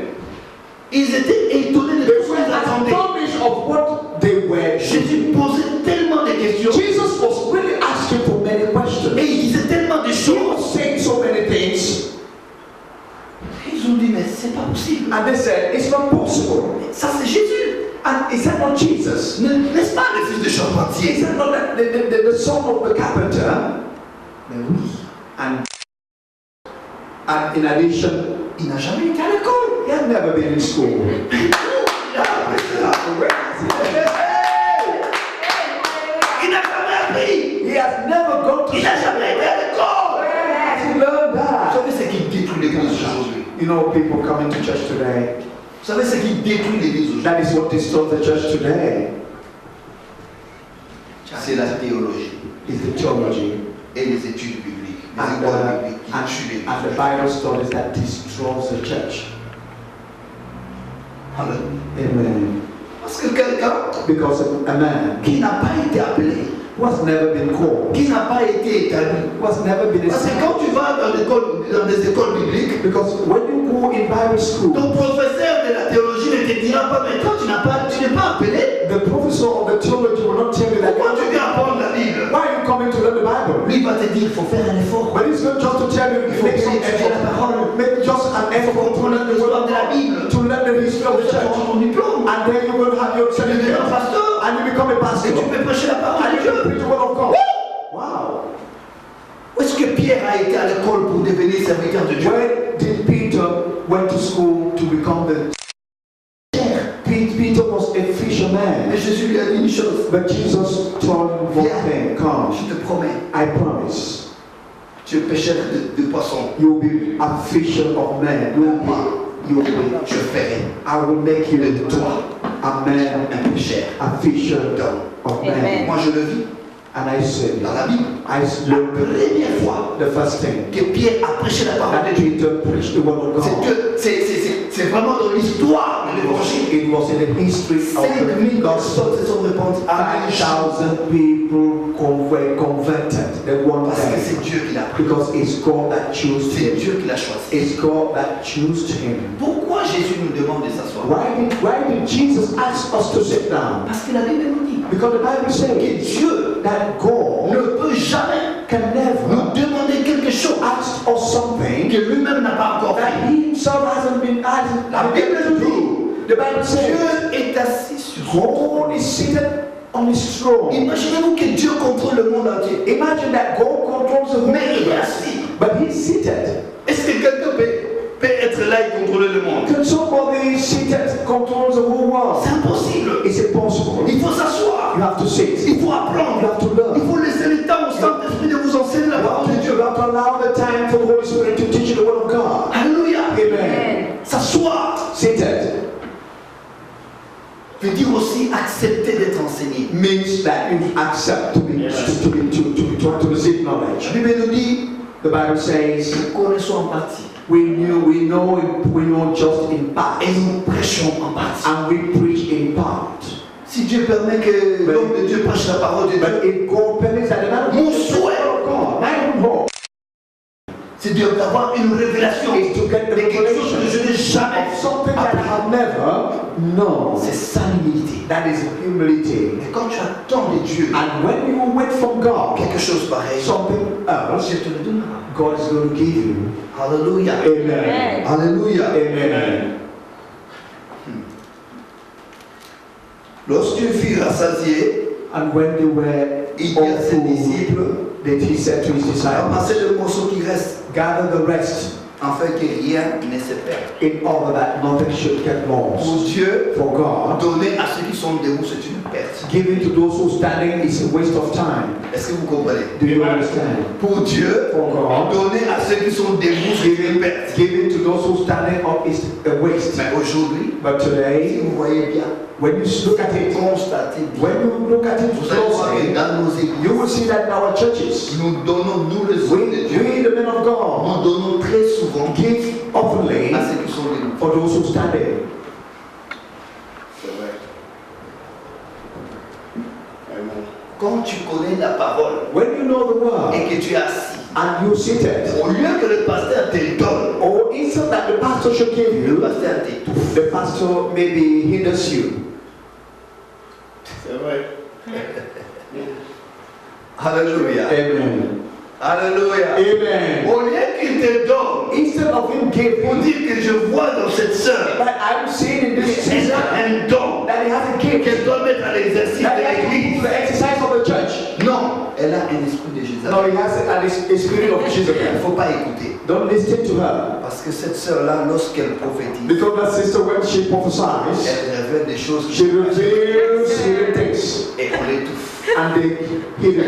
Ils étaient étonnés de They tout ce were qu'ils attendaient. astonished of what they were. Jésus posait tellement de questions Jesus was really asking for many questions. et il disait tellement de He choses. was saying so many things, Ils ont dit mais c'est pas possible. and they said, it's not possible. Ça c'est Jésus. And is that not Jesus? N'est-ce pas le fils de charpentier? Is that not the son of the carpenter? Mais oui. And in addition, Il n'a jamais été à l'école. he had never been in school. Il n'a jamais appris. He has never gone to Il n'a jamais été à l'école. He learned Vous that. savez ce qui détruit l'église aujourd'hui? You know, people coming to church today, Vous savez ce qui détruit l'église aujourd'hui? that is what destroys the church today, C'est la théologie is the theology et les études bibliques. Les and, écoles bibliques qui tuent l'église. and the Bible studies that destroys the church. Amen. Amen. Parce que quelqu'un Because a man qui n'a pas été appelé, who has never been called, qui n'a pas été établi. who has never been Parce que established. quand tu vas dans des écoles bibliques, Because when you go in Bible school, ton professeur de la théologie ne te dira pas, mais toi tu n'es pas appelé. the professor of the theology will not tell you that. Pourquoi tu viens apprendre la Bible? Why are you coming to learn the Bible? Lui il va te dire, il faut faire un effort. But it's not just to tell you, make some effort, make just an effort to learn the word of de la God, Bible. to learn the history of the Tu church, prends ton diplôme. and then you will have your Tu deviens certificate, un pasteur. and you become a Et pastor, tu peux prêcher la parole and de you Dieu. can preach the word of God. Wow. Où est-ce que Pierre a été à l'école pour devenir serviteur de Dieu? When did Peter went to school to become the Peter was a fisherman. Mais Jésus lui a dit une chose. But Jesus told him one thing, come, Je te promets, I promise, tu es pêcheur de poissons. you will be a fisher of men. You will be, Je ferai I will make you de toi a man, un pêcheur a fisher d'hommes. of men. Amen. Moi je le vis And I said, dans la Bible. I La learned première fois the first thing que Pierre a prêché la parole that de Dieu, Peter preached the word of c'est God. que c'est vraiment dans l'histoire de l'évangile. It was in the history of 5000 the gospel. personnes se sont répandues à 5,000 people were converted the one parce que day. c'est Dieu qui l'a pris. Because it's God that chose C'est him. Dieu qui l'a choisi. It's God that chose him. Pourquoi Jésus nous demande de s'asseoir? Why did Jesus ask us to sit down? Parce que la Bible nous dit Because the Bible que says Dieu that God ne peut jamais can never nous demander quelque chose ask us something que lui-même n'a pas encore that fait. he himself hasn't been asked La Bible to nous dit, do. The Bible says Dieu est assis sur son trône. God is seated on his throne. Imaginez-vous que Dieu contrôle le monde entier. Imagine that God controls the whole Mais il est universe, assis. but he's seated. Est-ce que quelqu'un peut être là et contrôler le monde? Can somebody seated controls the whole world? C'est impossible. It's impossible. Il faut s'asseoir. You have to sit. Il faut You apprendre. have to Il learn. faut laisser le temps au Saint-Esprit de vous enseigner la parole de Dieu. You have to allow the time for the Holy Spirit to teach you the word of God. Alléluia. Amen. S'asseoir Seated veut dire aussi accepter d'être enseigné. means that you accept to receive knowledge. La Bible nous dit, The Bible says nous connaissons en partie we know just in part, et nous prêchons en partie. and we preach in part. Si Dieu permet que l'homme de Dieu prêche la parole de Dieu, But if God permits that, the man of Mon God, souhait. God, my own hope c'est d'avoir une révélation is to get the de quelque chose que je n'ai revelation jamais of something that I appris. have never known. C'est ça l'humilité. That is humility. Et quand tu attends de Dieu And when you wait from God, quelque chose pareil, something else, Dieu te le donnera. God is going to give you. Alléluia. Amen. Alléluia. Amen. Lorsqu'ils furent rassasiés, And when they were il dit à ses all full, disciples, that he said to his disciples, ramassez le morceau qui reste gather the rest afin que rien ne se perde. in order that nothing should get Pour lost. Dieu, For God, donner à ceux qui sont debout, c'est une perte. giving to those who are standing is a waste of time. Est-ce que vous comprenez? Do you understand? Pour Dieu, For God, donner à ceux qui sont debout, c'est une perte. giving to those who are standing up is a waste. Mais aujourd'hui, But si today, vous voyez bien, when you look at it, constatez bien, when you look at it vous allez voir que closely, dans nos you will églises, see that in our churches, nous donnons, nous les hommes de Dieu, we the men of God, nous donnons très souvent give openly à ceux qui sont debout. for those who are standing. C'est vrai. Quand tu connais la parole When you know the word et que tu es assis, and you seated, au lieu que le pasteur te donne, or instead that the pastor should give le you, pasteur t'étouffe. the pastor maybe hinders you. C'est vrai. Alléluia. Amen. Alléluia. Amen. Au lieu qu'il te donne, Instead of him pour giving, dire que je vois dans cette sœur, like I'm seeing in this elle season, a un don that he has a gift, qu'elle doit mettre à l'exercice that de he has to l'église. do the exercise of the church. Non, elle a un esprit de Jésus. No, he has a spirit of Il ne Jezebel. faut pas écouter. Don't listen to her. Parce que cette sœur-là, lorsqu'elle prophétise, Because that sister, when she prophesies, elle révèle des choses she reveals hidden things et on l'étouffe. and they hidden.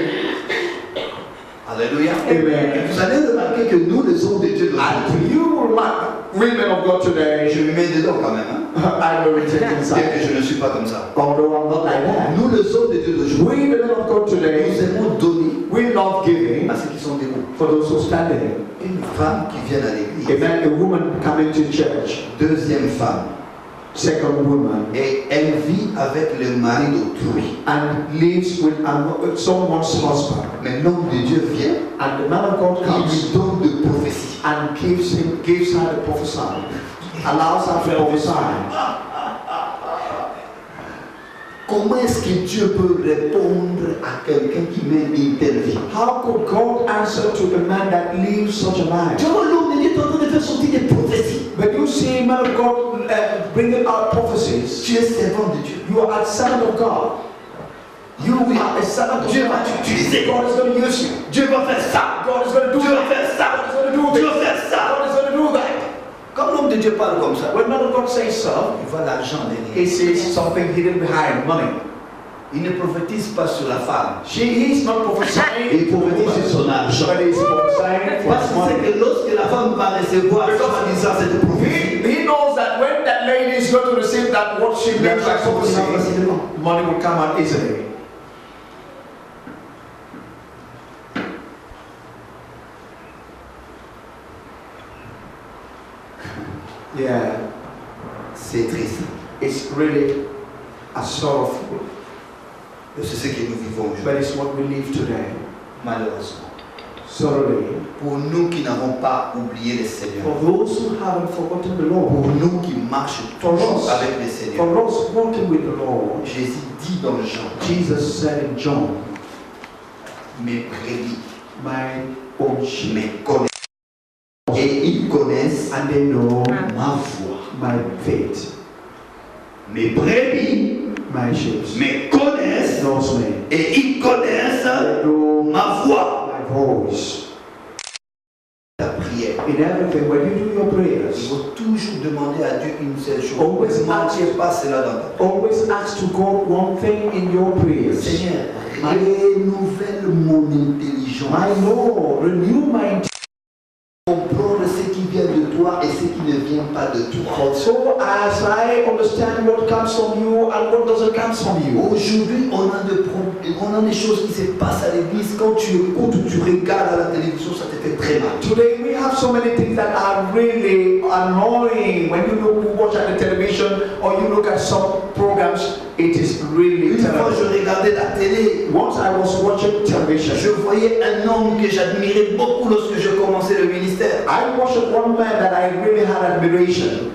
Alléluia. Amen. Vous allez remarquer que nous, les hommes de Dieu, And you will mark, women of God today, je me mets dedans quand même. Hein? I will reject Bien inside. que je ne suis pas comme ça. Although I'm not like that. Nous, les hommes de Dieu d'aujourd'hui, We, the men of God nous today, aimons donner we love giving à ceux qui sont debout. for those who are standing. Une femme qui vient à l'église. Amen. A woman coming to church, Deuxième femme. second woman, Et elle vit avec le mari d'autrui. and lives with someone's husband. Mais l'homme de Dieu vient, And the man of God il comes lui donne de prophéties. and gives her the prophesy, allows her to prophesy. Comment est-ce que Dieu peut répondre à quelqu'un qui met l'interview? How could God answer to the man that lives such a life? Tu vois, l'homme de Dieu est en train de faire sortir des prophéties. But you see, man of God bringing out prophecies. Tu es servant de Dieu. You are a servant of God. You are a servant of Dieu va God. t'utiliser. God is going to use you. Dieu va faire ça. God is going to do Dieu va that. faire ça. God is going to do Dieu this. va faire ça. God is going to do that. Comme l'homme de Dieu parle comme ça, When man of God says so, il voit l'argent he derrière. sees something hidden behind money. Il ne prophétise pas sur la femme. He's not prophesying. Il prophétise sur son argent. But he's prophesying for Parce his que money. c'est que lorsque la femme va recevoir, soi-disant cette prophétie, He knows that when that lady is going to receive that what she meant by prophecy, money will come out easily. Yeah, c'est triste. it's really a sorrowful, C'est ce que nous vivons aujourd'hui, but it's what we live today. malheureusement. Sorry. Pour nous qui n'avons pas oublié le Seigneur, For those who haven't forgotten the Lord, pour nous qui marchons toujours avec le Seigneur, for us walking with the Lord, Jésus dit dans Jean, Jesus said in John, mes brebis my own sheep, me connaissent et ils connaissent and they know ma voix. my faith. Mes brebis My sheep me connaissent knows me. et ils connaissent They know ma voix. my voice. La prière. In everything, when you do your Il prayers, faut toujours demander à Dieu une seule chose. Always Ne manquez pas cela dans ta vie. always ask to God one thing in your prayers. Seigneur, renouvelle mon intelligence. My Lord, renew my Comprendre ce qui vient de toi et ce qui ne vient pas de toi. so as I understand what comes from you and what doesn't come from you. Aujourd'hui, on a des choses qui se passent à l'église. Quand tu écoutes ou tu regardes à la télévision, ça te fait très mal. Today we have so many things that are really annoying. When you watch at the television or you look at some programs, it is really Une fois, je terrible. regardais la télé. Once I was watching television, Je voyais un homme que j'admirais beaucoup lorsque je commençais le ministère. I watched one man that I really had admiration.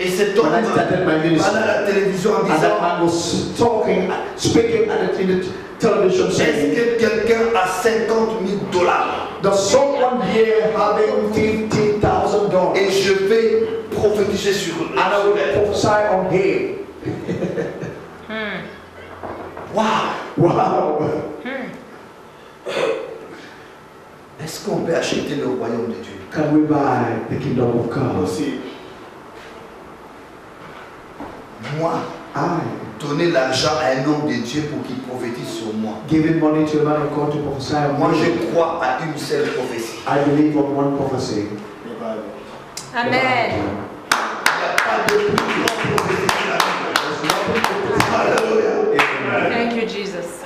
Et cet homme, When I started my ministry, pendant la télévision, en and that disant, man was talking, speaking in the television saying, est-ce que quelqu'un a $50,000 does someone here having $50,000 et je vais prophétiser sur eux? and I will prophesy on him? Waouh! Wow. Est-ce qu'on peut acheter le royaume de Dieu? can we buy the kingdom of God? Possible. Moi, I donner l'argent à un homme de Dieu pour qu'il prophétise sur moi. giving money to a man of God to prophesy on Moi, me. je crois à une seule prophétie. I believe on one prophecy. Amen. Il n'y a pas de plus grande prophétie que la Bible. Alléluia. Thank you, Jesus.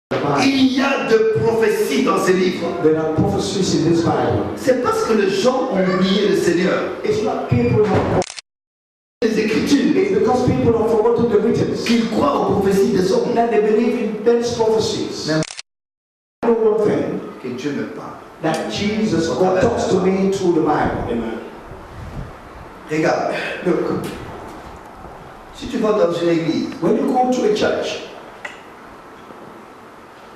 The Bible. Il y a de prophéties dans ces livres. There are prophecies in this Bible. C'est parce que les gens ont oublié le Seigneur. It's not people have Les Écritures, it's because people have forgotten the written. qu'ils croient aux prophéties des hommes. That they believe in men's prophecies. I know one thing, Que Dieu me parle. that Jesus, God talks to me through the Bible. Amen. Regarde, Look, si tu vas dans une église when you go to a church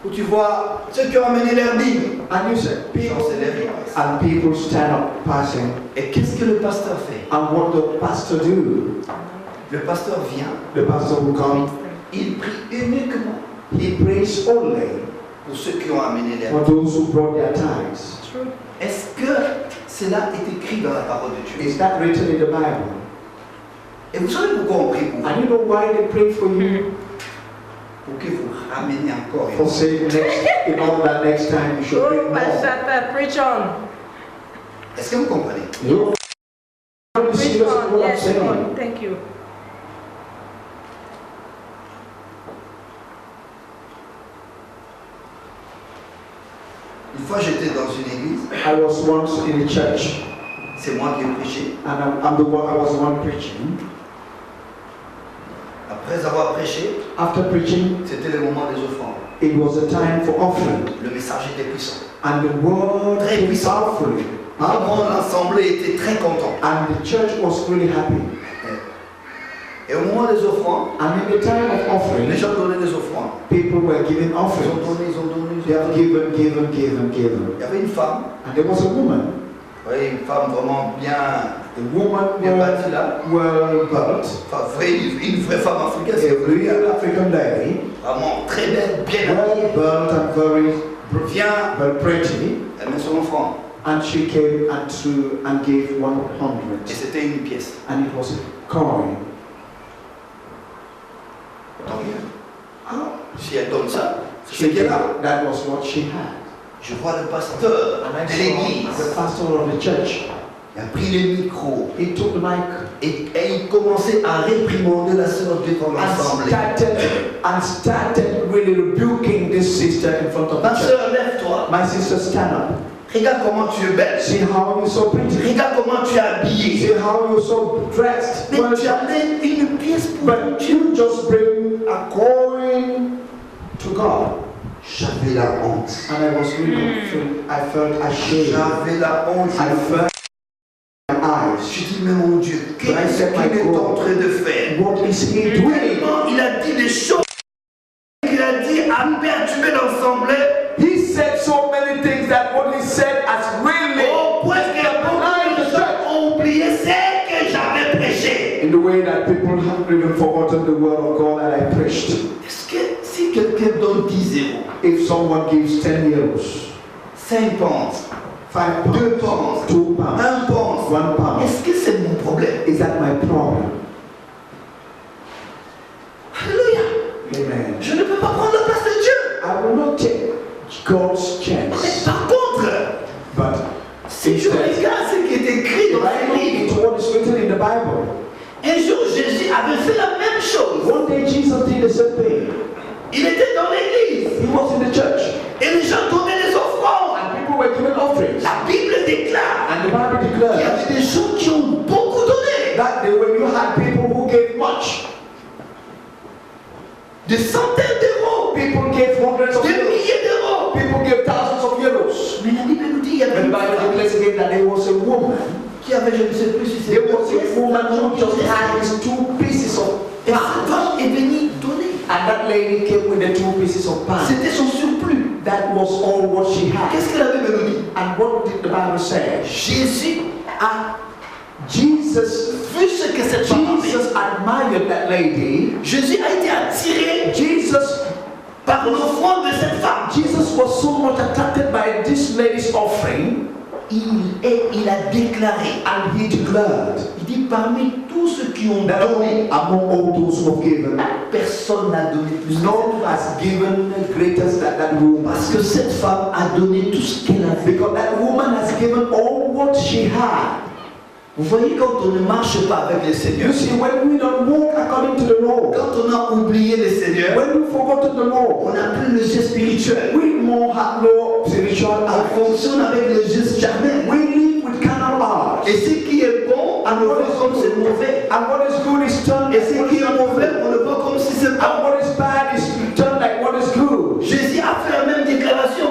où tu vois ceux qui ont amené leur Bible, and you say, les gens people, se lèvent et passent. and people stand up passing, Et qu'est-ce que le pasteur fait? and what the pastor do? Le pasteur vient, The pastor will come, il prie uniquement he prays only pour ceux qui ont amené leur for Bible. those who brought their tithes. True. Est-ce que cela est écrit dans la parole de Dieu? Is that written in the Bible? Et vous savez pourquoi on prie pour vous? And you know why they pray for you? Pour que vous rameniez encore. For saying next, in order that next time you should bring Oh, more. Pastor, preach on. Est-ce que vous comprenez? You Preach serious on. what I'm Yes, saying? Lord. Thank you. Une fois j'étais dans une église, I was once in a church, c'est moi qui ai prêché. and I'm the one. I was the one preaching. Après avoir prêché, After preaching, c'était le moment des offrandes. it was a time for offering, Le message était puissant. and the word Très came puissant. powerfully, Avant, l'assemblée était très content. and the church was really happy. Et au moment des offrandes, And in the time of les offering, gens donnaient des offrandes. people were giving Ils ont offerings. donné, ils ont donné. They have given. Il y avait une femme, And there was a woman, oui, une femme vraiment bien bien bâtie là. well built, Enfin, une vraie femme africaine, a c'est real African lady, vraiment très belle, bien well habillée. built and very Vient, well pretty. elle met son offrande. And she came and gave 100. Et c'était une pièce. And it was a coin. Tant mieux. Ah, Si elle donne ça, c'est ce she qu'elle gave, a. that was what she had. Je vois le pasteur And I de saw l'église. the pastor of the church. Il a pris le micro He took the mic et il commençait à réprimander la sœur devant l'assemblée. and started really rebuking this sister in front of Ma the church. sœur, lève-toi. My sister, stand up. Regarde comment tu es belle. See how you're so pretty. Regarde comment tu es habillée. See how you're so dressed. Mais Well, tu amènes une pièce pour but Dieu. you just bring a coin to God. J'avais la honte. And I was really, I felt ashamed. J'avais la honte. I felt my eyes. Je dis, mais mon Dieu, qu'est-ce qu'il est en train de faire? What is he doing? Tellement il a dit des choses. Il a dit à perturber l'assemblée. He said so many things that what he said has really Au point que beaucoup de gens ont oublié ce que j'avais prêché. in the way that people have even forgotten the word of God that I preached. Est-ce que si quelqu'un donne 10 euros, If someone gives 10 euros, 5 pounds, 5 2 pounds, pounds, 2 pounds, 1 pound, 1 pound, est-ce que c'est mon problème? is that my problem? Alléluia. Amen. Je ne peux pas prendre la place de Dieu. I will not take God's Mais chance. par contre, But si je regarde ce qui est écrit dans if I ce look livre, into what is written in the Bible, un jour Jésus avait fait la même chose. one day Jesus did the same thing. Il était dans l'église He was in the church et les gens donnaient des offrandes. and people were giving offerings. La Bible déclare And the Bible qu'il y declares avait des gens qui ont beaucoup donné. that day when you had people who gave much, Des centaines d'euros, people gave hundreds of des euros, milliers d'euros. people gave thousands of euros. Mais la Bible nous dit qu'il y avait But the une Bible femme declares again that there was a woman. qui avait, je ne sais plus si c'est There was a woman who just had these 2 pieces of Et cette pie. femme est venue donner. And that lady came with the 2 pieces of pie. C'était son surplus. That was all what she had. Qu'est-ce que la Bible nous dit? And what did the Bible say? Jésus a Jesus, vu ce que cette femme avait. Jesus admired that lady. Jésus a été attiré Jesus par l'offrande de cette femme. was so much attracted by this lady's offering il a déclaré, And he declared il dit parmi tous ceux qui ont that donné, among all those who have given, personne n'a donné plus. none has given greater than that woman. Parce que cette femme a donné tout ce qu'elle avait. Because that woman has given all what she had. Vous voyez, quand on ne marche pas avec le Seigneur, You see, when we don't walk according to the law, quand on a oublié le Seigneur, when we've forgotten the law, on n'a plus le jeu spirituel. we more have no spiritual On eyes. fonctionne avec le jeu charnel. We live with carnal eyes. Et ce qui est bon, on le voit comme c'est mauvais. And what is good is turned Et like ce what qui is est mauvais, on le voit comme si c'est bon. And what is bad is turned like what is good. Jésus a fait la même déclaration.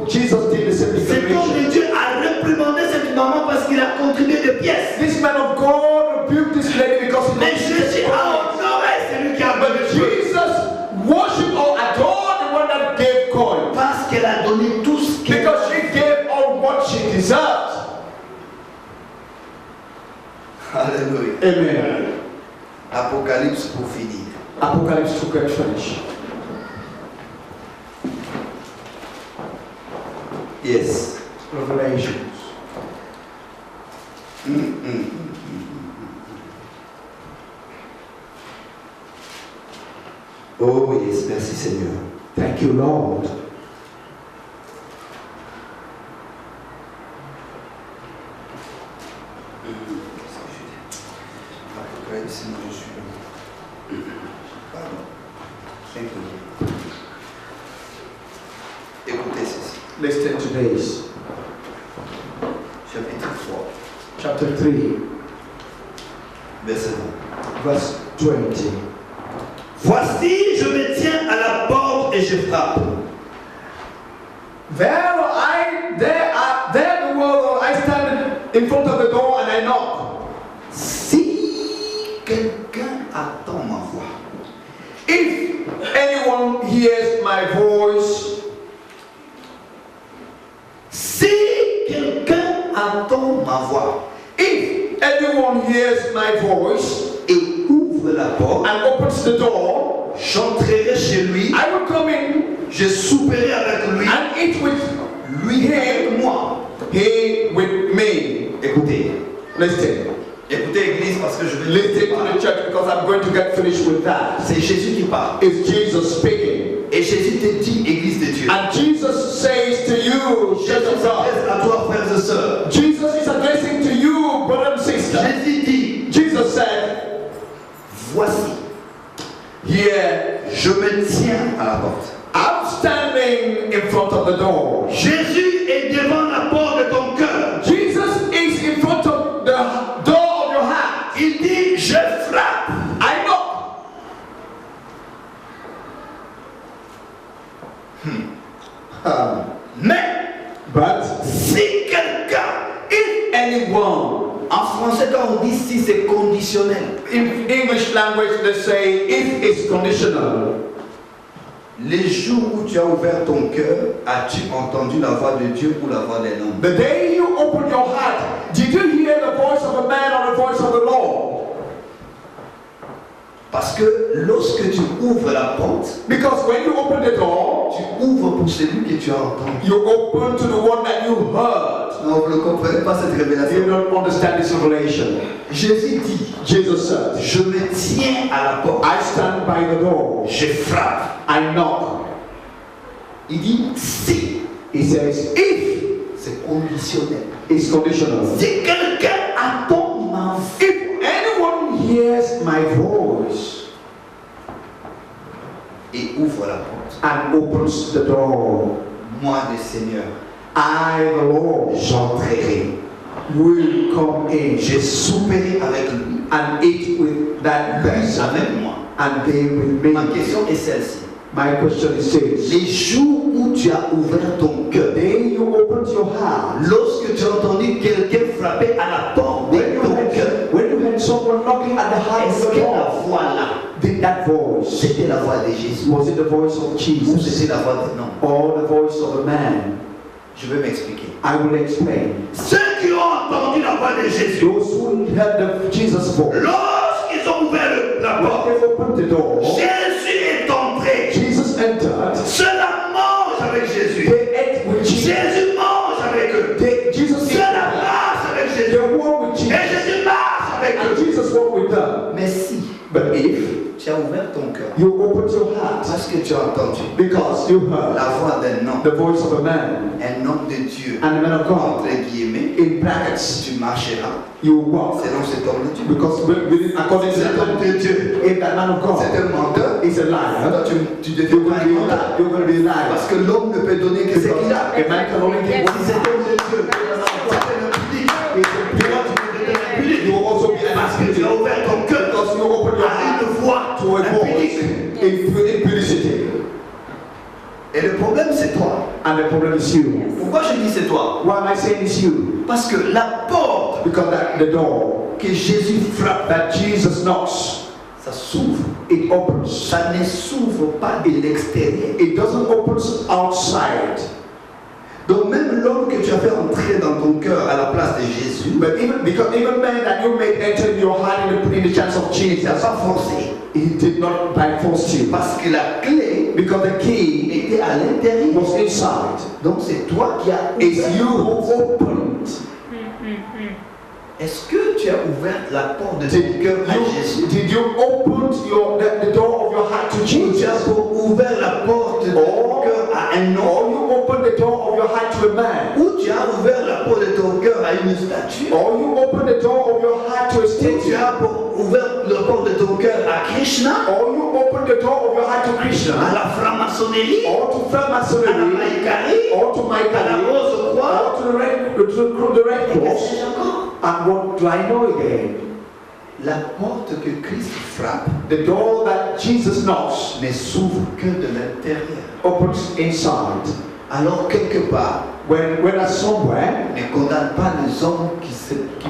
Jesus did the same Cet homme declaration. de Dieu a réprimandé cette maman parce qu'il a contribué des pièces. This man of God rebuked this lady because he Mais Jésus a honoré celui qui a donné Dieu. Jesus worshiped or adored the one that gave coin. Parce qu'elle a donné tout ce qu'elle Because she gave all what she deserved. Alléluia. Amen. Apocalypse pour finir. Apocalypse to get finished. Yes. Revelations. Oh yes, merci Seigneur. Thank you, Lord. Apocalypse, moi je suis. Pardon. Écoutez ceci. Listen to this. Chapitre 3, Chapter 3, verset 20. verse 20. Voici, je me tiens à la porte et je frappe. There the world, I stand in front of the door and I knock. Si quelqu'un attend ma voix, If anyone hears my voice, si quelqu'un attend ma voix if anyone hears my voice et ouvre la porte, and opens the door, j'entrerai chez lui, I will come in je souperai avec lui, and eat with lui avec moi. he with me. Écoutez, Listen. écoutez Église parce que je vais Listen to the church because I'm going to get finished with that. C'est Jésus qui parle. It's Jesus speaking. Et Jésus te dit, Église de Dieu. And Jesus says to you, church Jésus of God, s'adresse à toi, frères et sœurs. Jesus is addressing to you, brother and sister. Jésus dit, Jesus said, voici, here, je me tiens à la porte. I'm standing in front of the door. Jésus est devant la porte de ton cœur. Jesus is in front of the door of your heart. Il dit, je frappe. I knock. Mais But si quelqu'un, if anyone, en français quand on dit si c'est conditionnel, in English language they say if it's conditional. les jours où tu as ouvert ton cœur, as-tu entendu la voix de Dieu ou la voix d'un homme? The day you open your heart, did you hear the voice of a man or the voice of the Lord? Parce que lorsque tu ouvres la porte, Because when you open the door, tu ouvres pour celui que tu as entendu. you open to the one that you heard. Non, vous ne comprenez pas cette You révélation. don't understand this revelation. Jésus dit, Jesus said, je me tiens à la porte, I stand by the door. je frappe. I knock. Il dit si, He says, if c'est conditionnel. it's conditional. Si quelqu'un attend ma voix, If anyone hears my voice et ouvre la porte, and opens the door, moi le Seigneur, I, the Lord, j'entrerai, will come in je souperai avec lui, and eat with that person avec moi. and they with Ma me. question est celle-ci. My question is this. Les jours où tu as ouvert ton cœur, Then you opened your heart. lorsque tu as entendu quelqu'un frapper à la porte de ton cœur, When you had someone knocking at the heart est-ce of que the la door, voix là, did that voice, c'était la voix de Jésus was it the voice of ou Jesus c'était la voix de non? or the voice of a man? Je vais m'expliquer. I will explain. Ceux qui ont entendu la voix de Jésus, Those who heard the Jesus voice, lorsqu'ils ont ouvert la porte, when they opened the door, Jésus est entré. Jesus entered. Ceux-là mangent avec Jésus. They ate with Jesus. Jésus mange avec eux. Jesus ate tu as ouvert ton cœur. You opened your heart Parce que tu as entendu because you heard la voix d'un homme, the voice of a man un homme de Dieu, and a man of God. entre guillemets, In brackets, tu marcheras you walk selon cet homme de Dieu. because according to Cet the homme de Dieu, if that man of God c'est un menteur, is a liar, alors tu deviens you're pas going to be un menteur. you're going to be a liar. Parce que l'homme ne peut donner que ce qu'il a. A man can only give what Si he cet has. homme de Dieu, c'est un public, toi tu peux devenir un public. You will also be an Parce que tu as activity ouvert ton cœur because you open your à heart une voix, to a un voice public. in publicity. Et le problème c'est toi. And the problem is you. Pourquoi je dis c'est toi? Why am I saying it's you? Parce que la porte Because that the door que Jésus frappe, that Jesus knocks, ça s'ouvre. it opens. Ça ne s'ouvre pas de l'extérieur. It doesn't open outside. Donc même l'homme que tu as fait entrer dans ton cœur à la place de Jésus, But even man that you made enter your heart in the chance of il t'a Jesus, pas forcé. he did not by force you. Parce que la clé Because the key était à l'intérieur. was inside. Donc c'est toi qui as It's ouvert. you who opened. Est-ce que tu as ouvert la porte de ton cœur à Jésus? Did you open the door of your heart to Ou tu Jesus? as ouvert la porte de ton cœur à un Or homme? you open the door of your heart to a man? Ou tu as ouvert la porte de ton cœur à une statue? Or you open the door of your heart to a Ou tu statue? as ouvert la porte de ton cœur à Krishna? Or you open the door of your heart to À Krishna? la franc-maçonnerie? Or to À la Freemasonry? Maïkari? Or to À la Michael? Rose Croix? Or to the Red Et qu'est-ce Cross? que j'ai encore? And what do I know again? La porte que Christ frappe The door that Jesus knocks ne s'ouvre que de l'intérieur. opens inside. Alors quelque part, When somewhere, ne condamne pas les hommes qui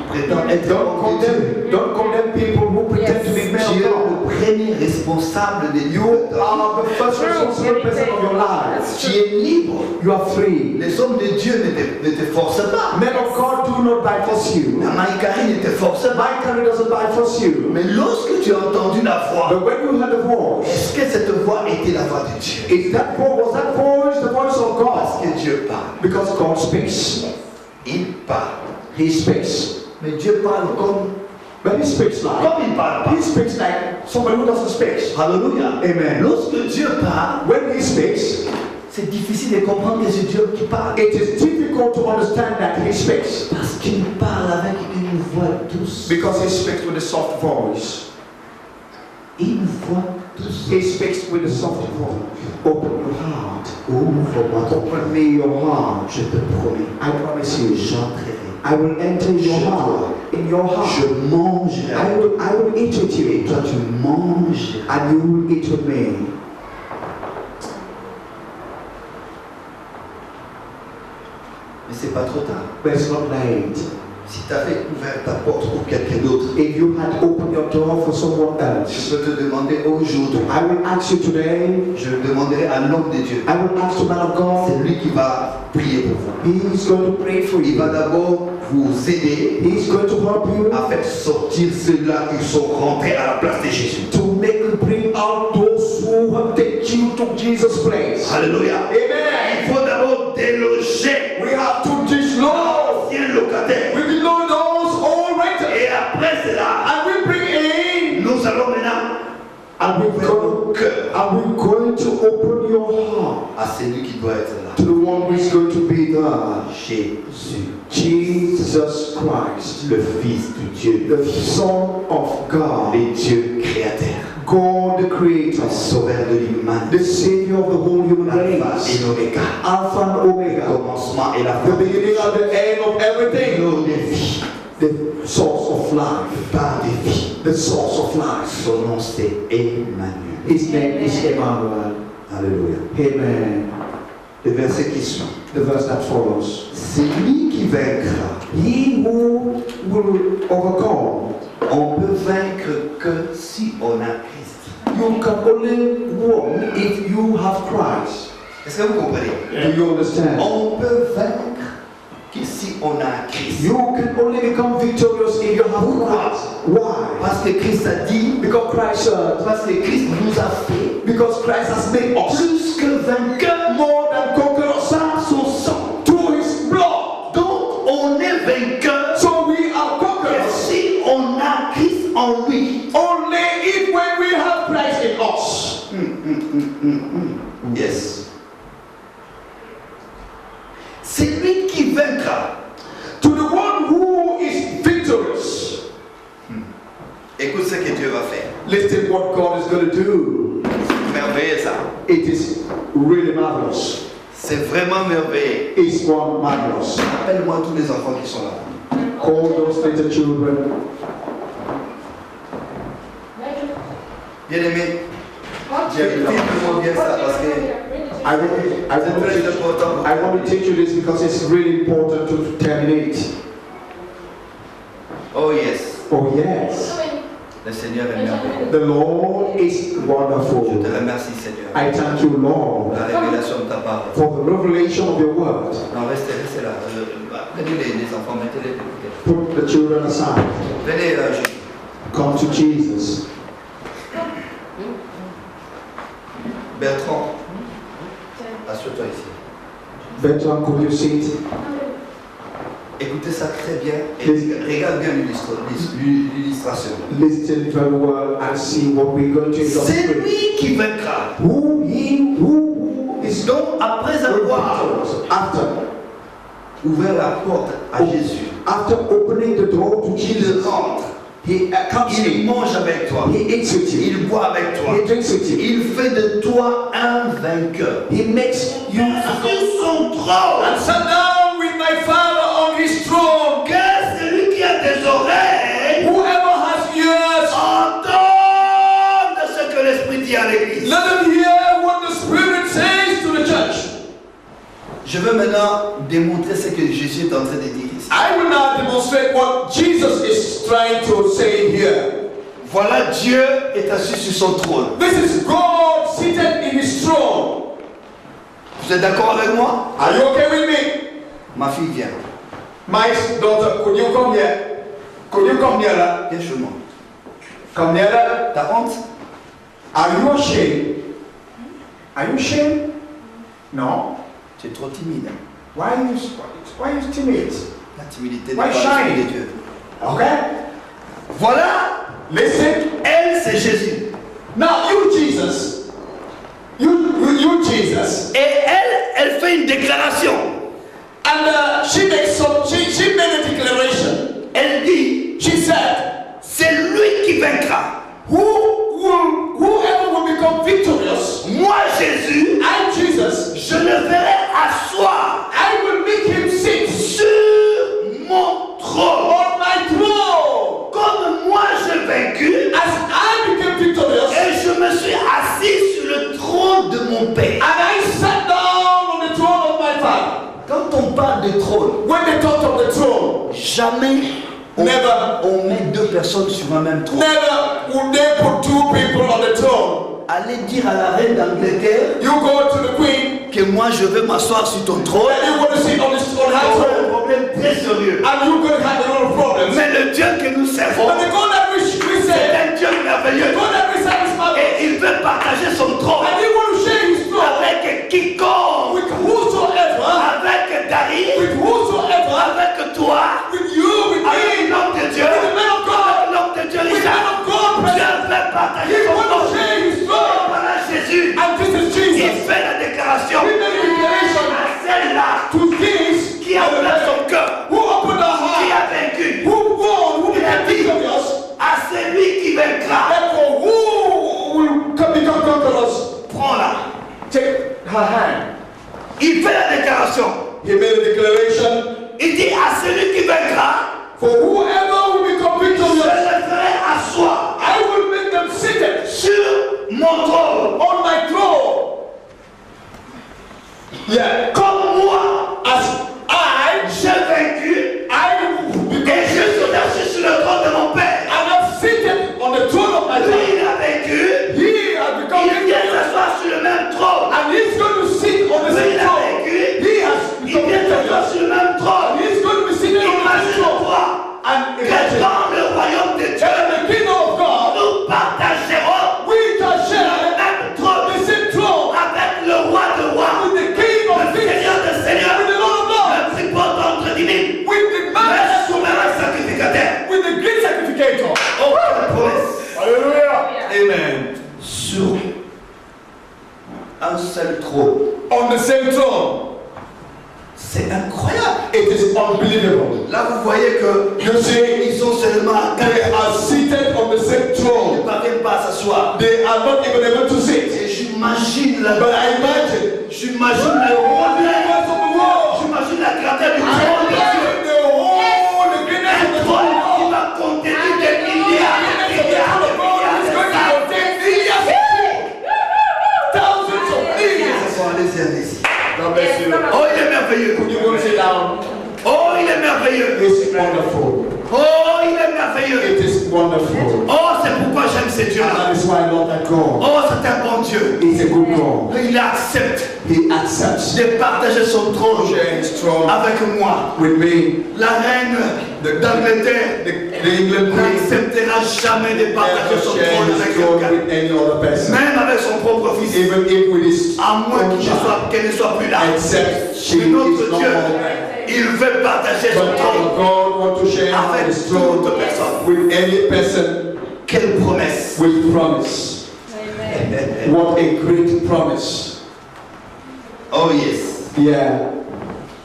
prétendent être hommes de Dieu. don't condemn people who pretend to be men Tu es of God. le premier responsable de You Dieu. are the first responsible person of your life. Tu es libre. You are free. Les hommes de Dieu ne te forcent pas. Men of God do not by force you. La Maïkari ne te force pas. My carry doesn't by force you. Mais lorsque tu as entendu la voix, But when you heard the voice, est-ce que cette voix était la voix de Dieu? was that voice the voice of Parce God? que Dieu parle. Because God speaks. Il parle. He speaks. Mais Dieu parle comme But he speaks like il parle pas. he speaks like somebody who doesn't speak. Alléluia. Amen. Lorsque Dieu parle, When he speaks, c'est difficile de comprendre que c'est Dieu qui parle. it is difficult to understand that he speaks. Parce qu'il parle avec une voix douce. Because he speaks with a soft voice. Une voix douce. He speaks with a soft voice. Open your heart. Ouvre-moi ton cœur. Open me your heart. Je te promets. I promise you, J'entrerai. I will enter your heart. In your Je heart. mangerai. I will eat with Et you. toi tu mangeras. And you will eat with me. Mais c'est pas trop tard. But it's not late. Si tu avais ouvert ta porte pour quelqu'un d'autre, If you had opened your door for someone je else, peux te demander aujourd'hui. I will ask you today, Je demanderai à l'homme de Dieu. I will ask the man of C'est God, lui qui va prier pour vous. he's going to pray for Il va you. d'abord vous aider He's going to help you à faire sortir ceux-là qui sont rentrés à la place de Jésus. to make you bring out those who have taken you to Jesus' place. Alléluia. Amen. Il faut d'abord déloger We have to dislodge. l'ancien locataire. We dislodge those old renters. Et après cela, And we bring in. nous allons maintenant And we're ouvrir going, nos cœurs and we're going to open your heart à celui qui doit être là. to the one who is going to be there. Jésus, Jesus Christ, le Fils de Dieu, the Son of God, le Dieu créateur, God the Creator, le Sauveur de l'humanité, the Savior of the whole human l'Alpha race, et l'Oméga, Alpha and le Omega, commencement et la the fin, beginning and the end of everything, l'eau de vie, the source of life, le pain de vie. the source of life. Son nom c'est Emmanuel. His name is Emmanuel. Alléluia. Amen. Le verset qui suit. The verse that follows. C'est lui qui vaincra. He who will overcome, On peut vaincre que si on a Christ. you can only win if you have Christ. Est-ce que vous comprenez? Do you understand? On peut vaincre que si on a Christ. You can only become victorious if you have Christ. Why? Parce que Christ a dit, Because Christ said, parce que Christ nous a fait because Christ has made us plus que vainqueurs more than conquerors par son sang. through his blood. Donc on est vainqueurs So we are que conquerors si on a Christ en lui. only if when we have Christ do. C'est merveilleux ça. It is really marvelous. C'est vraiment merveilleux. It's one marvelous. Appelle-moi tous les enfants qui sont là. Call those little children. Bien aimé, filme-moi bien ça parce que I c'est très important. want to teach you this because it's really important to terminate. Oh yes, Oh yes, le Seigneur est merveilleux. the Lord is Je wonderful. te remercie Seigneur. I thank you, Lord, La révélation de ta parole. for the revelation of your word. Non, restez là. Prenez les enfants, mettez-les de côté. Put the children aside. Venez, Jésus. Come to Jesus. Bertrand, assure-toi ici. Bertrand, could you sit? Écoutez ça très bien et regarde bien l'illustration. Listen very well and see what we're going to C'est illustrate. lui qui vaincra. Who is Donc, après avoir after ouvert la porte à Jésus, opening the door to il Jesus, rentre, he comes il in, mange avec toi, he eats with you, il boit avec toi, he drinks with you, il fait de toi un vainqueur. he makes you Sur son trône, And sat down with my Father on his throne. que celui qui a des oreilles Whoever has ears, entende ce que l'Esprit dit à l'Église. let them hear what the Spirit says to the church. Je veux maintenant démontrer ce que Jésus est en train de dire ici. I will now demonstrate what Jesus is trying to say here. Voilà, Dieu est assis sur son trône. This is God seated in his throne. Vous êtes d'accord avec moi? Are you okay with me? Ma fille vient. My daughter, could you come here? Could you come nearer? Viens chez moi. Come nearer. T'as honte? Are you ashamed? Are you ashamed? No. Tu es trop timide. Why are you timid? La timidité n'est Why pas shy? l'Esprit de Dieu. Okay. Voilà, Listen. elle c'est Jésus. Now you Jesus. You Jesus. Et elle fait une déclaration. And she made a declaration. Elle dit, She said, c'est lui qui vaincra. whoever will become victorious, Moi, Jésus, I Jesus, je le ferai asseoir I will make him sit sur mon trône. on my throne. Comme moi j'ai vaincu, As I became victorious, et je me suis assis sur le trône de mon Père. and I sat down on the throne of my Father. Quand on parle de trône, When they talked of the throne, jamais Never. on met deux personnes sur un même trône. never would they put two people on the throne. Allez dire à la reine d'Angleterre You go to the queen, que moi je veux m'asseoir sur ton trône. and you want to sit on her C'est throne, un problème très sérieux. and you're going to have a lot of problems. Mais le Dieu que nous servons, But the God that we c'est serve, un Dieu merveilleux. the God that we serve is marvelous. Et il veut partager son trône And he want to share his throne avec quiconque, with whosoever, avec Dari, with whosoever, avec toi, with you, with avec me, l'homme de Dieu, with the man of God, avec l'homme de Dieu, with the man Richard. of God Dieu present. veut partager He son want to trône. share his throne. Voilà Jésus. And this is Il Jesus. fait la déclaration He made a declaration à celle-là to these qui a ouvert son cœur, who opened their qui heart, a vaincu, who won, who Il a became dit victorious, à celui qui vaincra. therefore who will become conquerors. Prends-la. Take her hand. Il fait la déclaration. He made a declaration, Il dit à celui qui vaincra, for whoever will become je victorious, le ferai asseoir I will make them seated sur mon trône. on my throne. Yeah. Comme moi, As I j'ai vaincu will et become je suis assis sur le trône de mon Père. and I'm seated on the throne of my Lui, throne. il a vaincu, He has become il vient victorious, s'asseoir sur le même trône. and he's going to sit on the Lui, same il a throne. vaincu, He has il become vient s'asseoir victorious, sur le même trône. and he's going to be seated on the same throne. Imagine-toi And que imagine dans le royaume de Dieu, that in the kingdom of God, nous partagerons we can le share même trône the same throne avec le roi de rois, with the King of le Kings, Seigneur de seigneurs, with the Lord of Lords, le tripode entre divine, with the le man, souverain sacrificateur. with the great sacrificator. Oh, quelle promesse! Hallelujah. Amen. Sur un seul trône. On the same throne. C'est incroyable. It is unbelievable. Là, vous voyez que You see, ils sont seulement they are seated on the same Ils ne throne. parviennent pas à s'asseoir. They are not even able to sit. Et j'imagine la But I imagine J'imagine la the grandeur. of the world. J'imagine la grandeur du I trône de Dieu. imagine the whole, the greatness Un of the trône qui throne. va contenir des milliards, des The milliards, throne des of God milliards is de going to stars. contain millions of people. Thousands of millions. Allez-y, allez-y. God bless you. Oh, il est merveilleux. Could you go sit down? Oh, il est merveilleux. It's wonderful. Oh, il est merveilleux. It is wonderful. Oh, c'est pourquoi j'aime ce And Dieu-là. that is why I love that God. Oh, c'est un bon Dieu. He's a good God. Il accepte He accepts de partager son trône sharing his throne avec moi. with me. La reine d'Angleterre The England Queen n'acceptera jamais de partager never son shared trône his avec throne quelqu'un. with any other person. Même avec son propre fils. Even if with his À moins own child. qu'elle ne soit plus là. Except she Mais is notre not Dieu, more there. il veut partager son But trône. our God wants to share Avec his throne toute personne. with any person Quelle promesse. with promise. Amen. What a great promise. Oh yes. Yeah,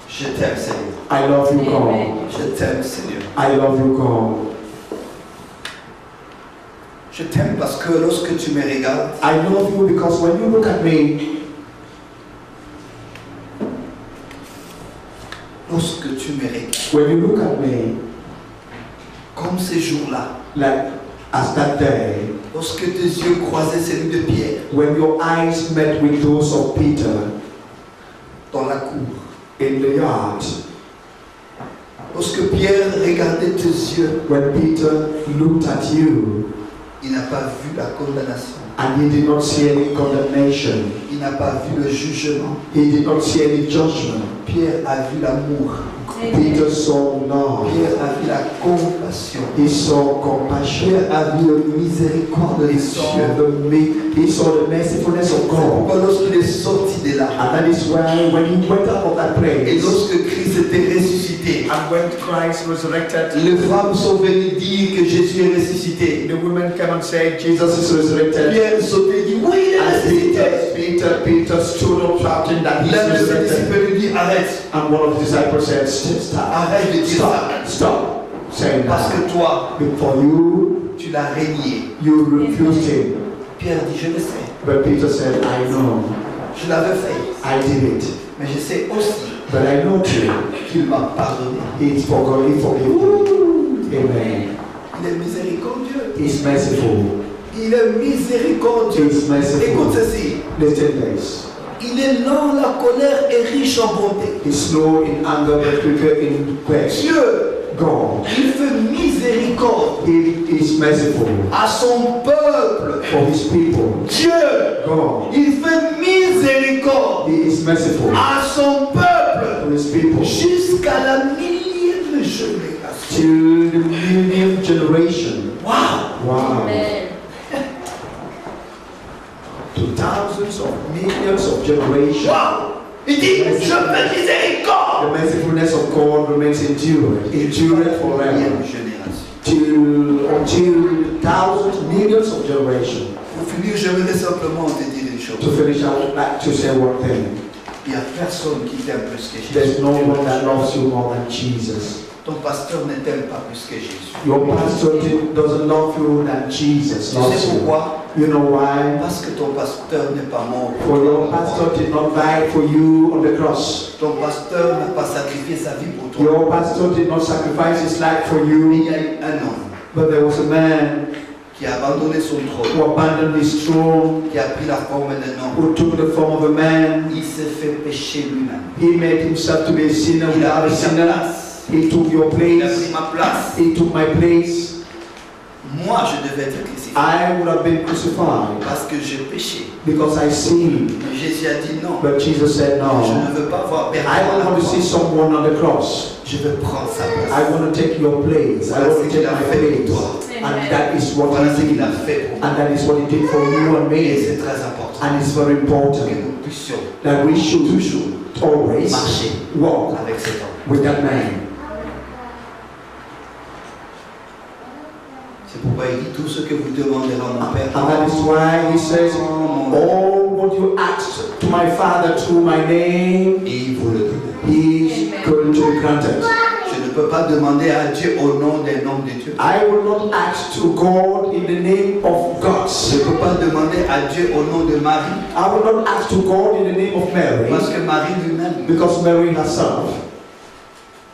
Je t'aime Seigneur. I love you, God. Je t'aime Seigneur. I love you, God. Je t'aime parce que lorsque tu me regardes, I love you because when you look at me, lorsque tu me regardes, when you look at me, comme ces jours-là, like as that day, lorsque tes yeux croisaient celui de Pierre when your eyes met with those of Peter dans la cour, in the yard, lorsque Pierre regardait tes yeux, when Peter looked at you il n'a pas vu la condamnation, and he did not see any condemnation, il n'a pas vu le jugement. he did not see any judgment. Pierre a vu l'amour, Peter saw love, Pierre a vu la compassion, he saw compassion, Pierre a vu la miséricorde de he saw Dieu. he saw the mercifulness of C'est God. pourquoi lorsqu'il est sorti de là, And that is why when he went out of that et place, lorsque Christ était ressuscité, And when Christ resurrected, les femmes sont venues dire que Jésus est ressuscité. the women came and said, Jesus is resurrected. Pierre sautait et dit, oui, il est and ressuscité. Peter stood up shouting that he's L'un de ses resurrected. disciples lui dit, arrête, And one of the disciples said, stop, arrête de dire ça. stop saying Parce that. que toi, For you, tu l'as régné. you refused him. Pierre dit, je le sais, But Peter said, I know, je l'avais fait. I did it. Mais je sais aussi But I know too, qu'il m'a pardonné. he forgot, he forgave me. Amen. Il est miséricordieux. He's merciful. Il est miséricordieux. He's merciful. Écoute ceci. Listen this. Il est lent la colère et riche en bonté. He's slow in anger but quicker in grace. Dieu, God, il fait miséricorde he is merciful à son peuple. for his people. Dieu, God, il fait miséricorde he is merciful à son peuple for his people. jusqu'à la millième génération. To the millennium generation. Waouh! Wow. Amen. To thousands of millions of generations. Waouh! Il dit, je fais miséricorde. The mercifulness of God remains endured forever. Millième génération. Until thousands, millions of generations. Pour finir, j'aimerais simplement te dire une chose. To finish, I would like to say one thing. Il n'y a personne qui t'aime plus que Jésus. There's no one that loves you more than Jesus. Ton pasteur ne t'aime pas plus que Jésus. Your pastor doesn't love you than Jesus Tu loves sais you. pourquoi? You know why? Parce que ton pasteur n'est pas mort. For your pastor did not die for you on the cross. Ton pasteur n'a pas sacrifié sa vie pour toi. Your pastor did not sacrifice his life for Il you. y a eu un homme But there was a man qui a abandonné son trône, who abandoned his throne, qui a pris la forme d'un homme. who took the form of a man. Il s'est fait pécher lui-même. He made himself to be a sinner Il a without a pris sa sinner. place. He took your Il a place. pris ma place. He took my place. Moi, je devais être crucifié I would have been crucified parce que j'ai péché. because I sinned. Mais Jésus a dit non. But Jesus said, Je no. ne veux pas voir personne. I don't want to see someone on the cross. Je veux prendre sa place. I want to take your place. I Voilà want ce to qu'il take a my fait pour place. toi. And that is what Voilà ce he qu'il did. a fait pour moi. And that is what he did for you and Et me. c'est très important And it's very que important nous puissions that we should toujours always marcher walk avec cet homme. with that man. C'est pourquoi il dit tout ce que vous demanderez à mon Père. And that is why he says, all what you asked to my Father through my name, Et il vous le donne. he going to be granted. Je ne peux pas demander à Dieu au nom des noms de Dieu. I will not ask to God in the name of God. Je ne peux pas demander à Dieu au nom de Marie. I will not ask to God in the name of Mary, Parce que Marie lui-même because Mary herself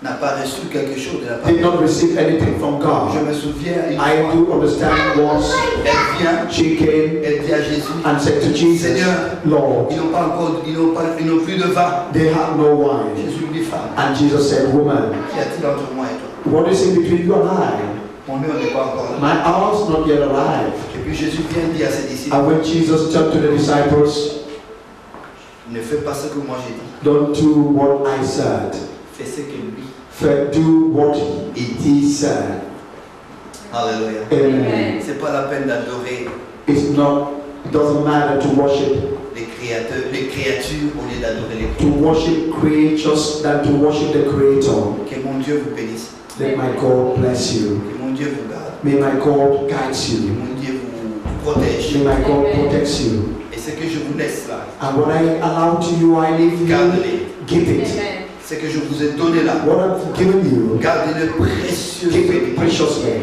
n'a pas reçu quelque chose de la part did de not receive anything from Je God. me souviens, une I fois, do understand once elle vient, she came elle dit à Jésus, and said to Jesus, Seigneur, Lord, ils n'ont plus de vin. they have no wine. Jésus lui dit, femme, And Jesus said, woman, qu'y a-t-il entre moi et toi? what is in between you and I? Mon heure n'est pas encore là. My hour's not yet arrived. Et puis Jésus vient dire à ses disciples, And when Jesus turned to the disciples, ne fais pas ce que moi j'ai dit, don't do what I said. fais ce que lui. Do what he said. Alléluia. Amen. C'est pas la peine d'adorer It doesn't matter to worship, les créatures au lieu d'adorer les to worship creatures than to worship the Creator. Que mon Dieu vous bénisse. Let my God bless you. Que mon Dieu vous garde. May my God guide Que you. mon Dieu vous protège. May my God protect you. Et ce que je vous laisse là, And what I allow to you, I leave you. gardez-les. Give it. Amen. Ce que je vous ai donné là, What I've given you, gardez-le précieux. keep it preciously.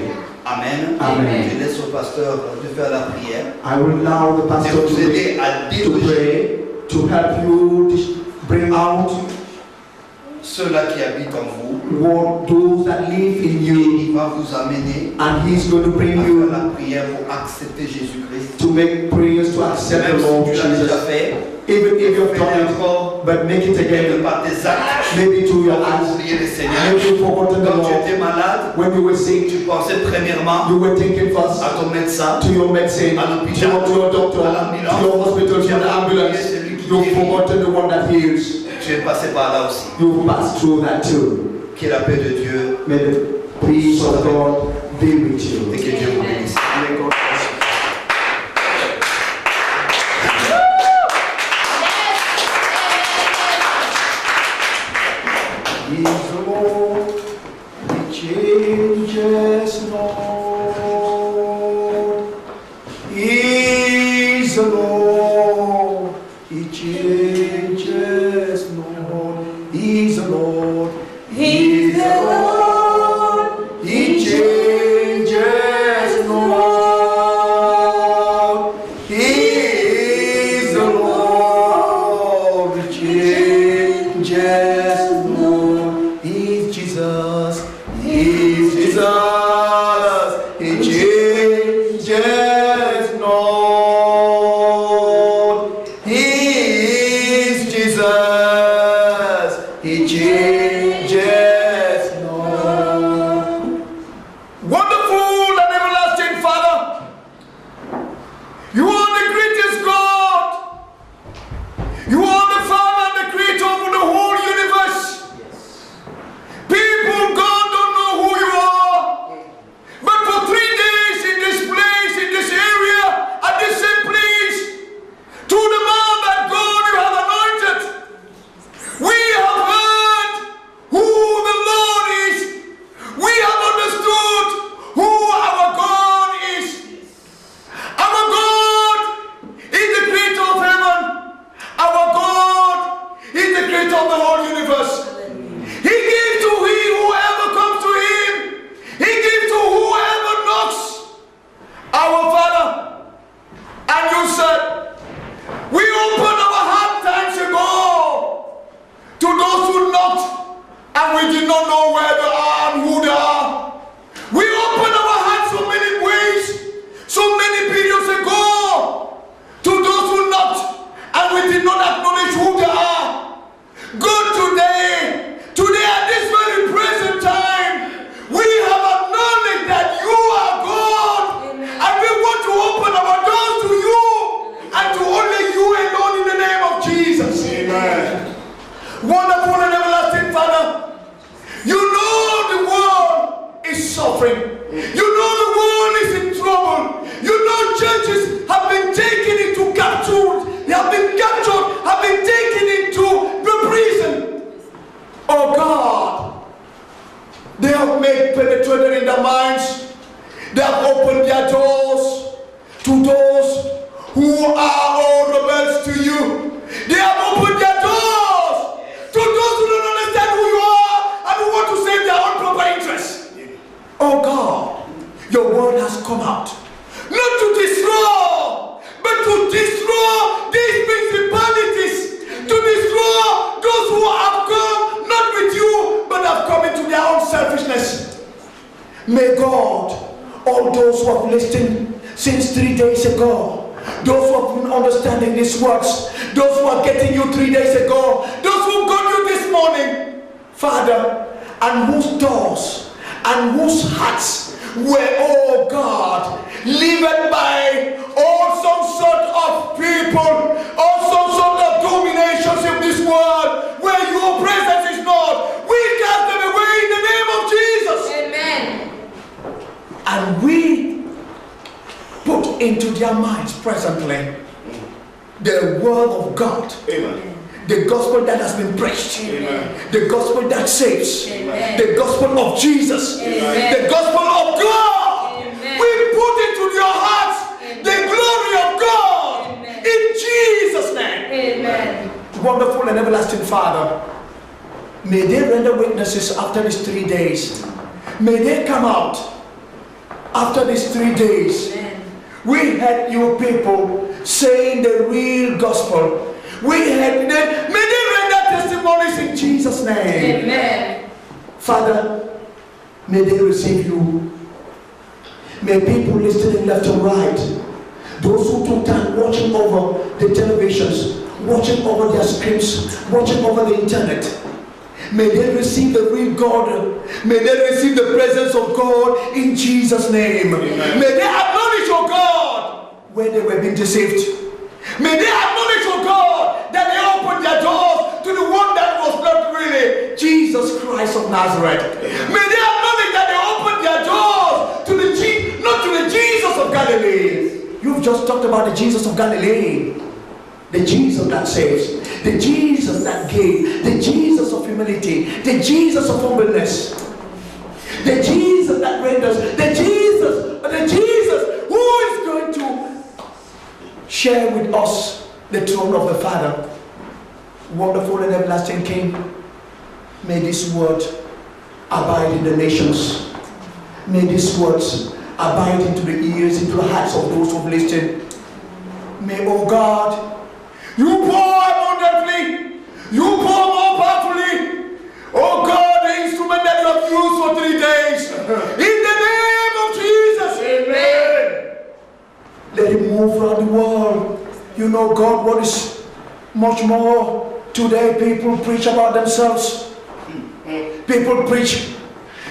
Amen. Amen. Je laisse au pasteur de faire la prière. I will allow the De pastor vous aider à to déloger pray, to help you bring out ceux-là qui habitent en vous. those that live in Et you, il va vous amener and He's going to à bring faire you la prière pour accepter Jésus-Christ. to make prayers to accept Même the Lord si tu l'as déjà Jesus. fait, Even if you've fais done it, encore but make it again. par tes actes. Maybe to your Tu as eyes. oublié le Seigneur. Maybe you've forgotten the Quand tu Lord. étais malade, When you were sick, tu pensais premièrement you were thinking first à ton médecin, to your medicine, à l'hôpital, to your doctor, à l'ambulance. to your hospital, to Tu as the oublié ambulance. celui qui You've guérit. forgotten the one that heals. Tu es passé par là aussi. You've passed through that too. Que la paix de Dieu May the peace of God be with you. et que Dieu vous bénisse. May God bless you. He's the Lord, He changes not. He's the Lord, He changes not. He's the Lord, He's the Lord. He changes not. He is the Lord, He changes not. He's Jesus, He's Jesus, He changes not. He is Jesus, He changes not. Wonderful and everlasting Father, you are the greatest God. You are the Father and the Creator of the whole universe. People, God, don't know who you are. But for 3 days in this place, in this area, at this same place, to the man that God you have anointed, we have heard who the Lord is. We have understood who our God is. Our God is the creator of heaven. Our God is the creator of the whole universe. He gives to whoever comes to him. He gives to whoever knocks. Our Father, and you said, we opened our heart times ago to those who knocked, and we did not know where they are and who they are. We opened our hearts so many ways, so many periods ago, to those who knocked, and we did not acknowledge who they are. Good today at this very present time, we have acknowledged that you are God, and we want to open our doors to you, and to only you alone in the name of Jesus. Amen. Wonderful and everlasting Father, you know the world is suffering. You know the world is in trouble. You know churches have been taken into capture. They have been captured, have been taken into the prison. Oh God, they have made penetrated in their minds. They have opened their doors to those who are all rebels to you. They have opened their doors to those who don't understand who you are. come out. Not to destroy, but to destroy these principalities. To destroy those who have come, not with you, but have come into their own selfishness. May God, all those who have listened since 3 days ago, those who have been understanding these words, those who are getting you 3 days ago, those who got you this morning, Father, and whose doors and whose hearts were, oh God, lived by all some sort of people, all some sort of dominations in this world, where your presence is not. We cast them away in the name of Jesus. Amen. And we put into their minds presently the word of God. Amen. The gospel that has been preached. Amen. The gospel that saves. Amen. The gospel of Jesus. Amen. The gospel of God. Amen. We put into your hearts the glory of God. Amen. In Jesus' name. Amen. Wonderful and everlasting Father, may they render witnesses after these 3 days. May they come out after these 3 days. Amen. We had you people saying the real gospel. We had them. May they render testimonies in Jesus' name. Amen. Father, may they receive you. May people listening left and right, those who took time watching over the televisions, watching over their screens, watching over the internet, may they receive the real God. May they receive the presence of God in Jesus' name. Amen. May they acknowledge your God where they were being deceived. May they acknowledge your God that they opened their doors to the one that was not really Jesus Christ of Nazareth. May they acknowledge that they opened their doors to not to the Jesus of Galilee. You've just talked about the Jesus of Galilee. The Jesus that saves, the Jesus that gave, the Jesus of humility, the Jesus of humbleness, the Jesus that renders, the Jesus who is going to share with us the throne of the Father. Wonderful and everlasting King, may this word abide in the nations. May these words abide into the ears, into the hearts of those who have listened. May, oh God, you pour abundantly, you pour more powerfully. Oh God, the instrument that you have used for 3 days, in the name of Jesus. Amen. Let it move around the world. You know, God, what is much more today? People preach about themselves. People preach.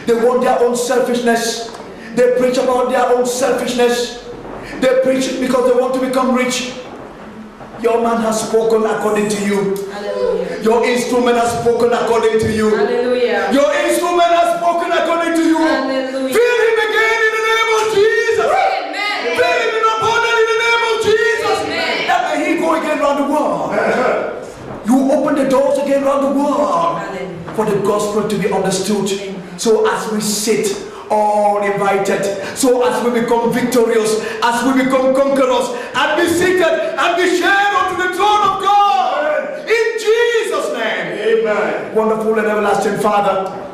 They want their own selfishness. They preach about their own selfishness. They preach because they want to become rich. Your man has spoken according to you. Hallelujah. Your instrument has spoken according to you. Hallelujah. Your instrument has spoken according to you. Hallelujah. Fill him again in the name of Jesus. Amen. Fill him in abundance in the name of Jesus. Amen. That may he go again around the world. You open the doors again around the world Hallelujah. for the gospel to be understood. So as we sit all invited, so as we become victorious, as we become conquerors, and be seated and be shared unto the throne of God. In Jesus' name. Amen. Wonderful and everlasting Father,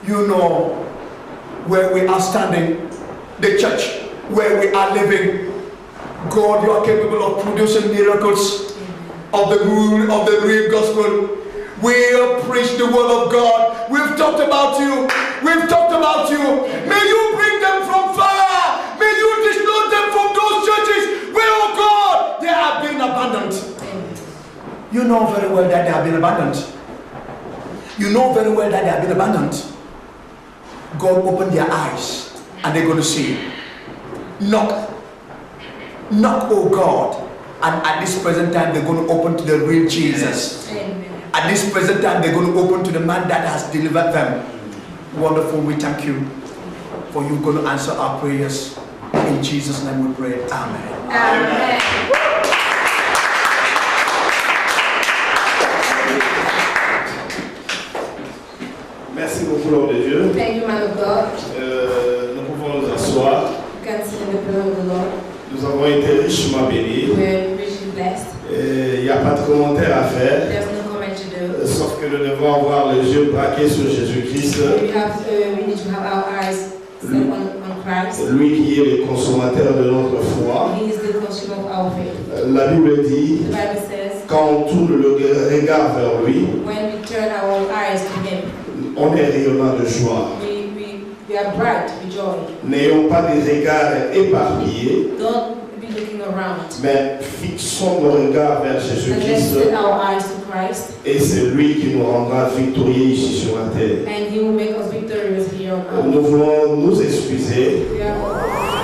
you know where we are standing, the church where we are living. God, you are capable of producing miracles of the real gospel. We have preached the word of God. We've talked about you. We've talked about you. May you bring them from far. May you dislodge them from those churches where, oh God, they have been abandoned. You know very well that they have been abandoned. You know very well that they have been abandoned. God opened their eyes and they're going to see. Knock. Knock, oh God. And at this present time, they're going to open to the real Jesus. Amen. At this present time, they're going to open to the man that has delivered them. Wonderful, we thank you for you going to answer our prayers. In Jesus' name we pray. Amen. Amen. Merci beaucoup, l'homme de Dieu. Thank you, man of God. Nous pouvons nous asseoir. You can see in the presence of the Lord. Nous avons été richement bénis. We're richly blessed. Il n'y a pas de commentaire à faire. There's no comment to do. Sauf que nous devons avoir les yeux braqués sur Jésus-Christ. We need to have our eyes set on Christ. lui qui est le consommateur de notre foi. He is the consumer of our faith. La Bible dit, The Bible says, quand on tourne le regard vers lui, when we turn our eyes to Him, on est rayonnant de joie. we are bright with joy. N'ayons pas des regards éparpillés, Don't be looking around. mais fixons nos regards vers And let's Jésus-Christ. set our eyes to Christ, Et c'est lui qui nous rendra victorieux ici sur la terre. and He will make us victorious here on earth. Nous voulons nous excuser We are